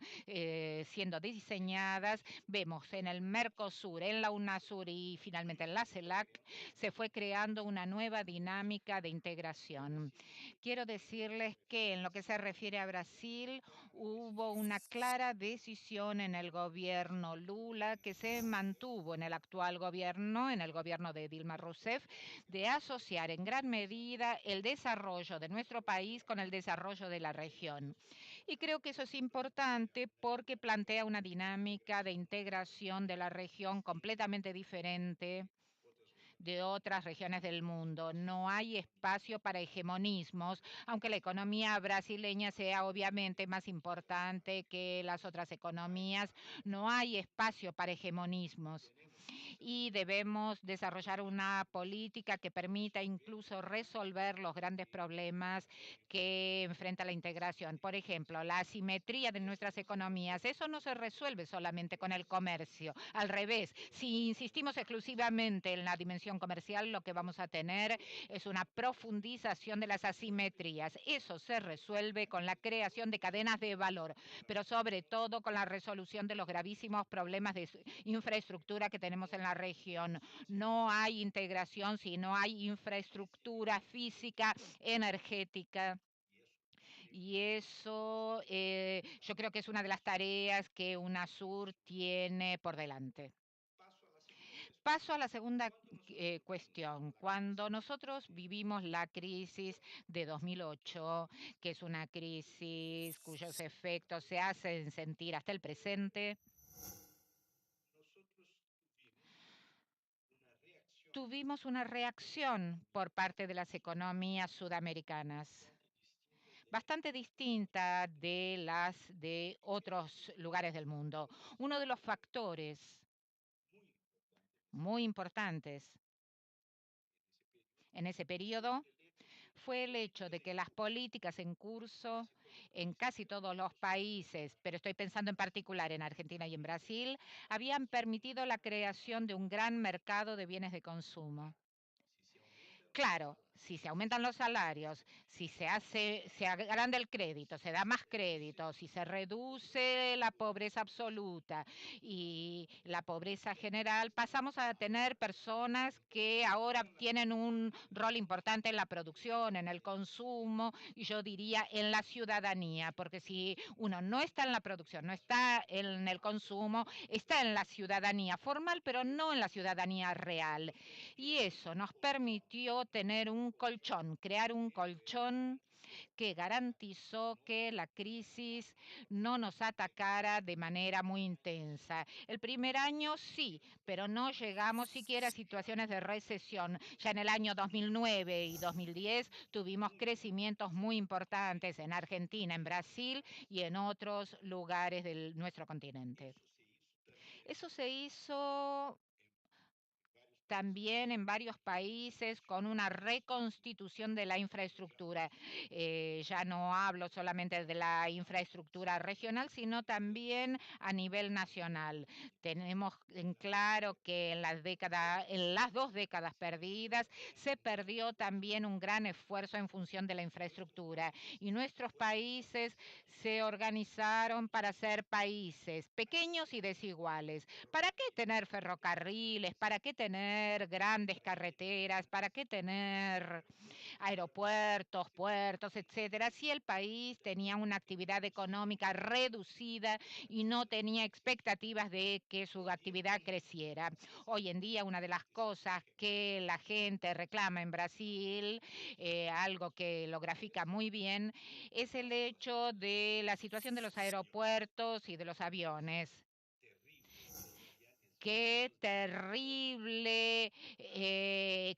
siendo diseñadas, vemos en el Mercosur, en la UNASUR y finalmente en la CELAC, se fue creando una nueva dinámica de integración. Quiero decirles que en lo que se refiere a Brasil, hubo una clara decisión en el gobierno Lula que se mantuvo en el actual gobierno, en el gobierno de Dilma Rousseff, de asociar en gran medida el desarrollo de nuestro país con el desarrollo de la región. Y creo que eso es importante porque plantea una dinámica de integración de la región completamente diferente de otras regiones del mundo. No hay espacio para hegemonismos, aunque la economía brasileña sea obviamente más importante que las otras economías. No hay espacio para hegemonismos. y debemos desarrollar una política que permita incluso resolver los grandes problemas que enfrenta la integración. Por ejemplo, la asimetría de nuestras economías. Eso no se resuelve solamente con el comercio. Al revés, si insistimos exclusivamente en la dimensión comercial, lo que vamos a tener es una profundización de las asimetrías. Eso se resuelve con la creación de cadenas de valor, pero sobre todo con la resolución de los gravísimos problemas de infraestructura que tenemos en la región. No hay integración si no hay infraestructura física, energética. Y eso yo creo que es una de las tareas que UNASUR tiene por delante. Paso a la segunda cuestión. Cuando nosotros vivimos la crisis de 2008, que es una crisis cuyos efectos se hacen sentir hasta el presente, tuvimos una reacción por parte de las economías sudamericanas bastante distinta de las de otros lugares del mundo. Uno de los factores muy importantes en ese periodo fue el hecho de que las políticas en curso en casi todos los países, pero estoy pensando en particular en Argentina y en Brasil, habían permitido la creación de un gran mercado de bienes de consumo. Claro, si se aumentan los salarios, si se agranda el crédito, se da más crédito, si se reduce la pobreza absoluta y la pobreza general, pasamos a tener personas que ahora tienen un rol importante en la producción, en el consumo y yo diría en la ciudadanía, porque si uno no está en la producción, no está en el consumo, está en la ciudadanía formal, pero no en la ciudadanía real. Y eso nos permitió tener un colchón, crear un colchón que garantizó que la crisis no nos atacara de manera muy intensa. El primer año sí, pero no llegamos siquiera a situaciones de recesión. Ya en el año 2009 y 2010 tuvimos crecimientos muy importantes en Argentina, en Brasil y en otros lugares de nuestro continente. Eso se hizo también en varios países con una reconstitución de la infraestructura. Ya no hablo solamente de la infraestructura regional, sino también a nivel nacional. Tenemos en claro que en las 2 décadas perdidas se perdió también un gran esfuerzo en función de la infraestructura y nuestros países se organizaron para ser países pequeños y desiguales. ¿Para qué tener ferrocarriles? ¿Para qué tener grandes carreteras? ¿Para qué tener aeropuertos, puertos, etcétera? Si el país tenía una actividad económica reducida y no tenía expectativas de que su actividad creciera. Hoy en día una de las cosas que la gente reclama en Brasil, algo que lo grafica muy bien, es el hecho de la situación de los aeropuertos y de los aviones. Qué terrible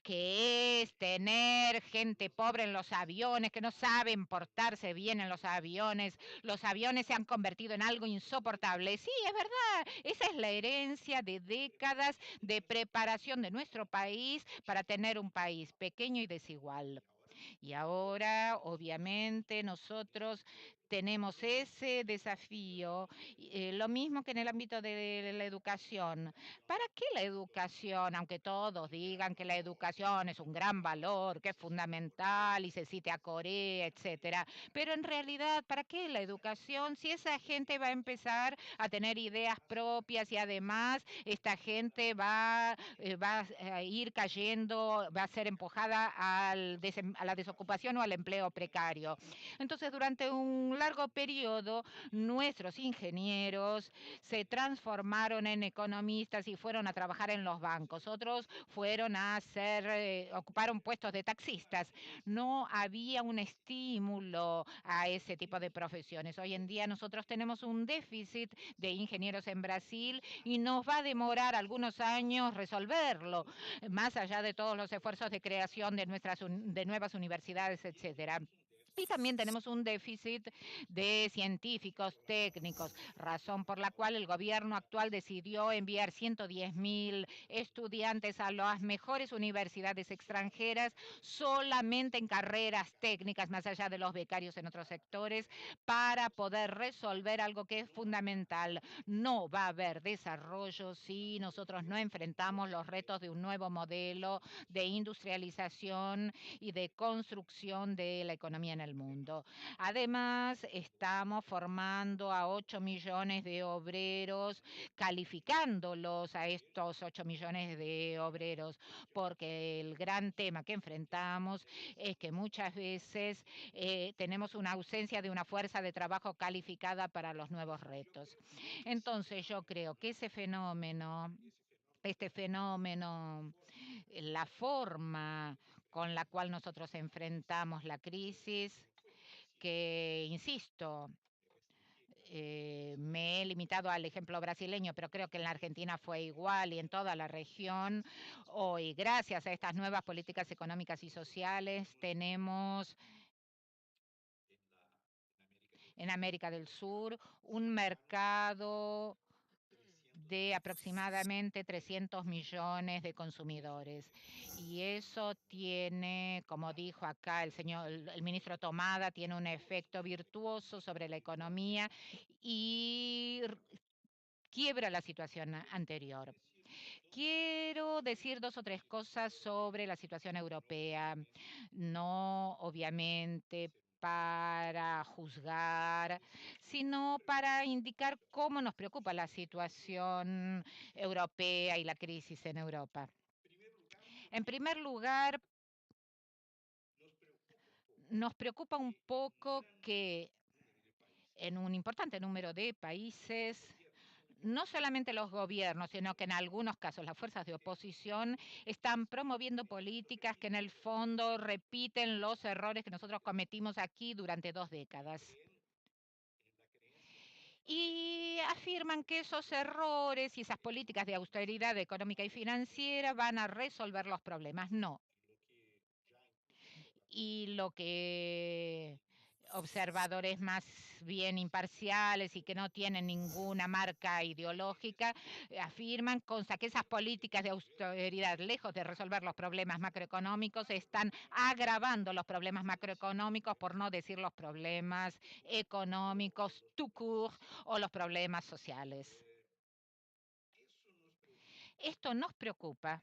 que es tener gente pobre en los aviones, que no saben portarse bien en los aviones. Los aviones se han convertido en algo insoportable. Sí, es verdad, esa es la herencia de décadas de preparación de nuestro país para tener un país pequeño y desigual. Y ahora, obviamente, nosotros tenemos ese desafío, lo mismo que en el ámbito de la educación. ¿Para qué la educación? Aunque todos digan que la educación es un gran valor, que es fundamental y se cite a Corea, etcétera. Pero en realidad, ¿para qué la educación si esa gente va a empezar a tener ideas propias y además esta gente va a ir cayendo, va a ser empujada a la desocupación o al empleo precario? Entonces, durante un largo periodo, nuestros ingenieros se transformaron en economistas y fueron a trabajar en los bancos. Otros fueron a ocuparon puestos de taxistas. No había un estímulo a ese tipo de profesiones. Hoy en día nosotros tenemos un déficit de ingenieros en Brasil y nos va a demorar algunos años resolverlo, más allá de todos los esfuerzos de creación de nuevas universidades, etcétera. Y también tenemos un déficit de científicos técnicos, razón por la cual el gobierno actual decidió enviar 110.000 estudiantes a las mejores universidades extranjeras solamente en carreras técnicas, más allá de los becarios en otros sectores, para poder resolver algo que es fundamental. No va a haber desarrollo si nosotros no enfrentamos los retos de un nuevo modelo de industrialización y de construcción de la economía en el mundo. Además, estamos formando a 8 millones de obreros, calificándolos a estos 8 millones de obreros, porque el gran tema que enfrentamos es que muchas veces tenemos una ausencia de una fuerza de trabajo calificada para los nuevos retos. Entonces, yo creo que este fenómeno, la forma con la cual nosotros enfrentamos la crisis, que, insisto, me he limitado al ejemplo brasileño, pero creo que en la Argentina fue igual y en toda la región. Hoy, gracias a estas nuevas políticas económicas y sociales, tenemos en América del Sur un mercado de aproximadamente 300 millones de consumidores. Y eso tiene, como dijo acá el ministro Tomada, tiene un efecto virtuoso sobre la economía y quiebra la situación anterior. Quiero decir 2 o 3 cosas sobre la situación europea, no obviamente para juzgar, sino para indicar cómo nos preocupa la situación europea y la crisis en Europa. En primer lugar, nos preocupa un poco que en un importante número de países no solamente los gobiernos, sino que en algunos casos las fuerzas de oposición están promoviendo políticas que en el fondo repiten los errores que nosotros cometimos aquí durante 2 décadas. Y afirman que esos errores y esas políticas de austeridad económica y financiera van a resolver los problemas. No. Y lo que observadores más bien imparciales y que no tienen ninguna marca ideológica, afirman que esas políticas de austeridad, lejos de resolver los problemas macroeconómicos, están agravando los problemas macroeconómicos, por no decir los problemas económicos tout court o los problemas sociales. Esto nos preocupa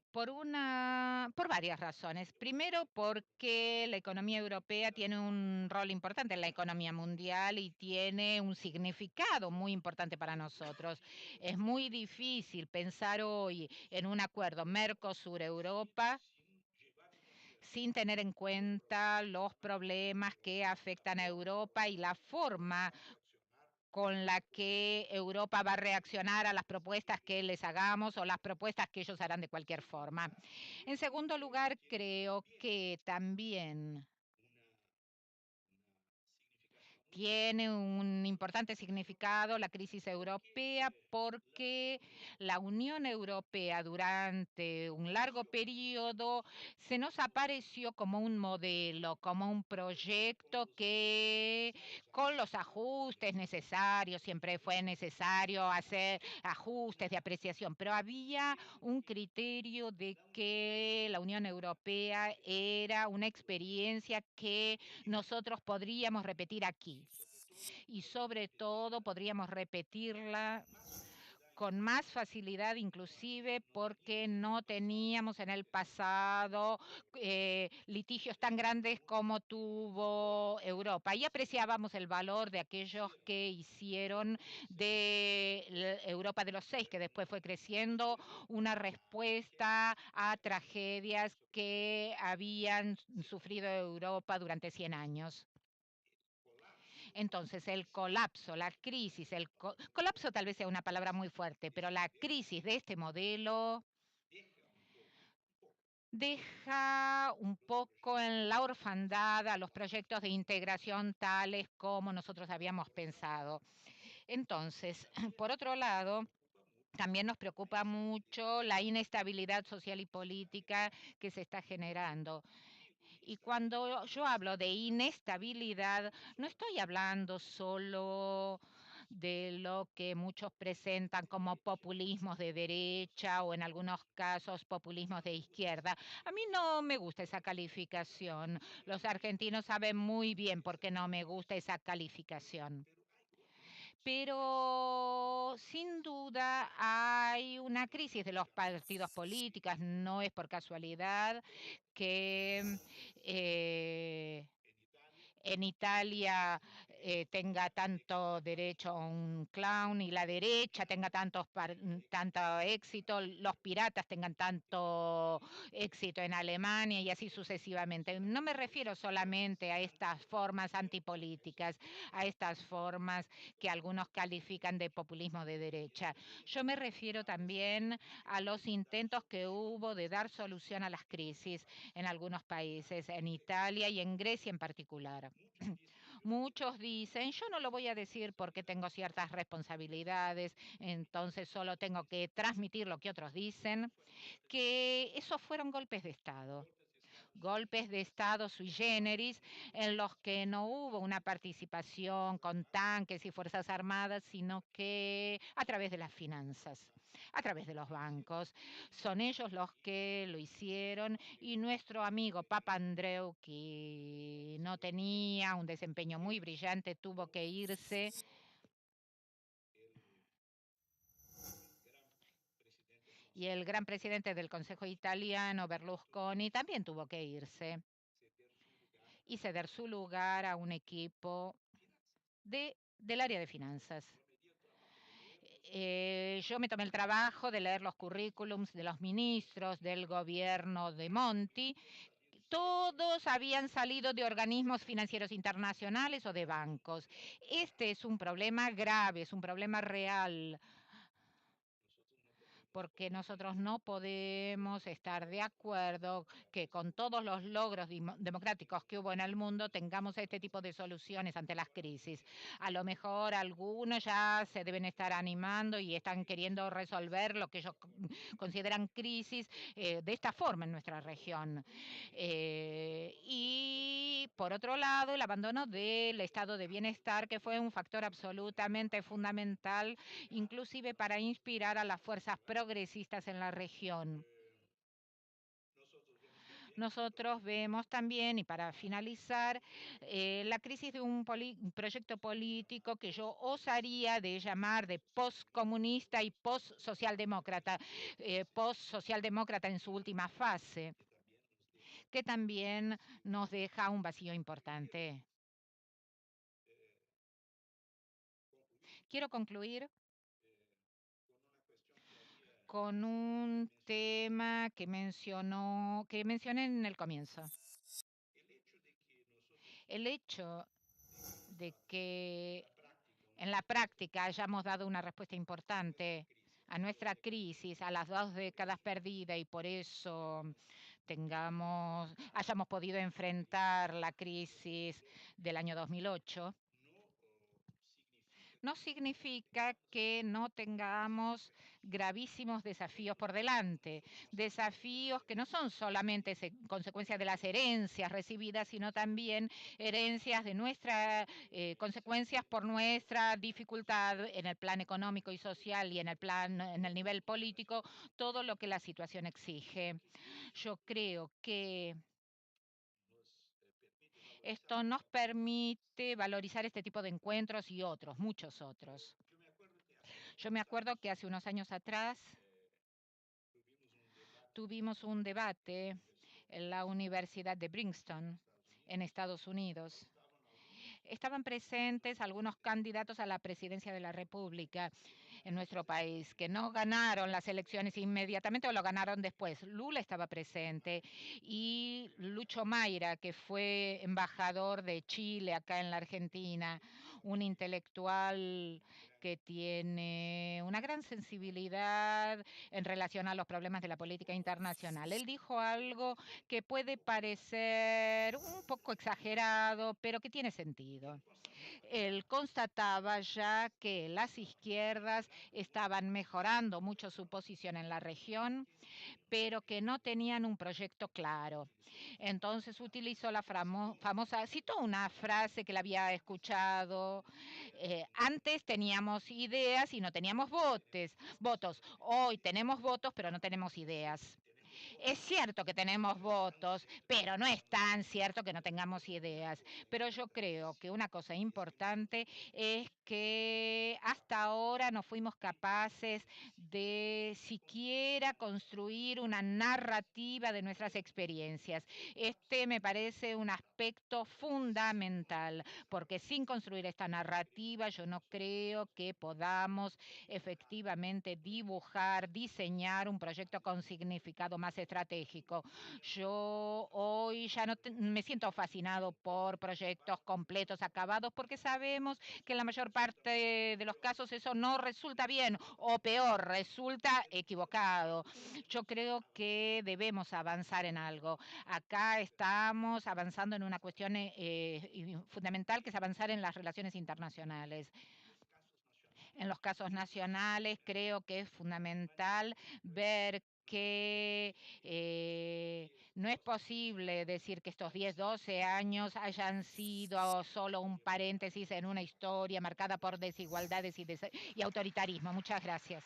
por varias razones. Primero, porque la economía europea tiene un rol importante en la economía mundial y tiene un significado muy importante para nosotros. Es muy difícil pensar hoy en un acuerdo Mercosur-Europa sin tener en cuenta los problemas que afectan a Europa y la forma con la que Europa va a reaccionar a las propuestas que les hagamos o las propuestas que ellos harán de cualquier forma. En segundo lugar, creo que también tiene un importante significado la crisis europea porque la Unión Europea durante un largo periodo se nos apareció como un modelo, como un proyecto que con los ajustes necesarios, siempre fue necesario hacer ajustes de apreciación, pero había un criterio de que la Unión Europea era una experiencia que nosotros podríamos repetir aquí y sobre todo podríamos repetirla con más facilidad inclusive porque no teníamos en el pasado litigios tan grandes como tuvo Europa y apreciábamos el valor de aquellos que hicieron de Europa de los 6, que después fue creciendo, una respuesta a tragedias que habían sufrido Europa durante 100 años. Entonces, el colapso, la crisis, colapso tal vez sea una palabra muy fuerte, pero la crisis de este modelo deja un poco en la orfandad a los proyectos de integración tales como nosotros habíamos pensado. Entonces, por otro lado, también nos preocupa mucho la inestabilidad social y política que se está generando. Y cuando yo hablo de inestabilidad, no estoy hablando solo de lo que muchos presentan como populismos de derecha o en algunos casos populismos de izquierda. A mí no me gusta esa calificación. Los argentinos saben muy bien por qué no me gusta esa calificación. Pero sin duda hay una crisis de los partidos políticos, no es por casualidad que en Italia tenga tanto derecho a un clown y la derecha tenga tanto éxito, los piratas tengan tanto éxito en Alemania y así sucesivamente. No me refiero solamente a estas formas antipolíticas, a estas formas que algunos califican de populismo de derecha. Yo me refiero también a los intentos que hubo de dar solución a las crisis en algunos países, en Italia y en Grecia en particular. Muchos dicen, yo no lo voy a decir porque tengo ciertas responsabilidades, entonces solo tengo que transmitir lo que otros dicen, que esos fueron golpes de Estado sui generis, en los que no hubo una participación con tanques y Fuerzas Armadas, sino que a través de las finanzas, a través de los bancos. Son ellos los que lo hicieron y nuestro amigo Papandreou, que no tenía un desempeño muy brillante, tuvo que irse. Y el gran presidente del Consejo Italiano, Berlusconi, también tuvo que irse y ceder su lugar a un equipo del área de finanzas. Yo me tomé el trabajo de leer los currículums de los ministros del gobierno de Monti. Todos habían salido de organismos financieros internacionales o de bancos. Este es un problema grave, es un problema real, porque nosotros no podemos estar de acuerdo que con todos los logros democráticos que hubo en el mundo tengamos este tipo de soluciones ante las crisis. A lo mejor algunos ya se deben estar animando y están queriendo resolver lo que ellos consideran crisis de esta forma en nuestra región. Y por otro lado, el abandono del estado de bienestar, que fue un factor absolutamente fundamental, inclusive para inspirar a las fuerzas progresistas en la región. Nosotros vemos también, y para finalizar, la crisis de un proyecto político que yo osaría de llamar de postcomunista y postsocialdemócrata, postsocialdemócrata en su última fase, que también nos deja un vacío importante. Quiero concluir con un tema que mencioné en el comienzo. El hecho de que en la práctica hayamos dado una respuesta importante a nuestra crisis, a las 2 décadas perdidas y por eso hayamos podido enfrentar la crisis del año 2008, no significa que no tengamos gravísimos desafíos por delante, desafíos que no son solamente consecuencias de las herencias recibidas, sino también herencias de consecuencias por nuestra dificultad en el plan económico y social y en el nivel político, todo lo que la situación exige. Yo creo que esto nos permite valorizar este tipo de encuentros y otros, muchos otros. Yo me acuerdo que hace unos años atrás tuvimos un debate en la Universidad de Princeton, en Estados Unidos. Estaban presentes algunos candidatos a la presidencia de la República en nuestro país, que no ganaron las elecciones inmediatamente o lo ganaron después. Lula estaba presente y Lucho Mayra, que fue embajador de Chile acá en la Argentina, un intelectual que tiene una gran sensibilidad en relación a los problemas de la política internacional. Él dijo algo que puede parecer un poco exagerado, pero que tiene sentido. Él constataba ya que las izquierdas estaban mejorando mucho su posición en la región, pero que no tenían un proyecto claro. Entonces utilizó la famosa, citó una frase que la había escuchado, antes teníamos ideas y no teníamos votos, hoy tenemos votos pero no tenemos ideas. Es cierto que tenemos votos, pero no es tan cierto que no tengamos ideas. Pero yo creo que una cosa importante es que hasta ahora no fuimos capaces de siquiera construir una narrativa de nuestras experiencias. Este me parece un aspecto fundamental, porque sin construir esta narrativa yo no creo que podamos efectivamente dibujar, diseñar un proyecto con significado más estratégico. Yo hoy ya no me siento fascinado por proyectos completos, acabados, porque sabemos que en la mayor parte de los casos eso no resulta bien o peor, resulta equivocado. Yo creo que debemos avanzar en algo. Acá estamos avanzando en una cuestión fundamental, que es avanzar en las relaciones internacionales. En los casos nacionales creo que es fundamental ver que no es posible decir que estos 10, 12 años hayan sido solo un paréntesis en una historia marcada por desigualdades y autoritarismo. Muchas gracias.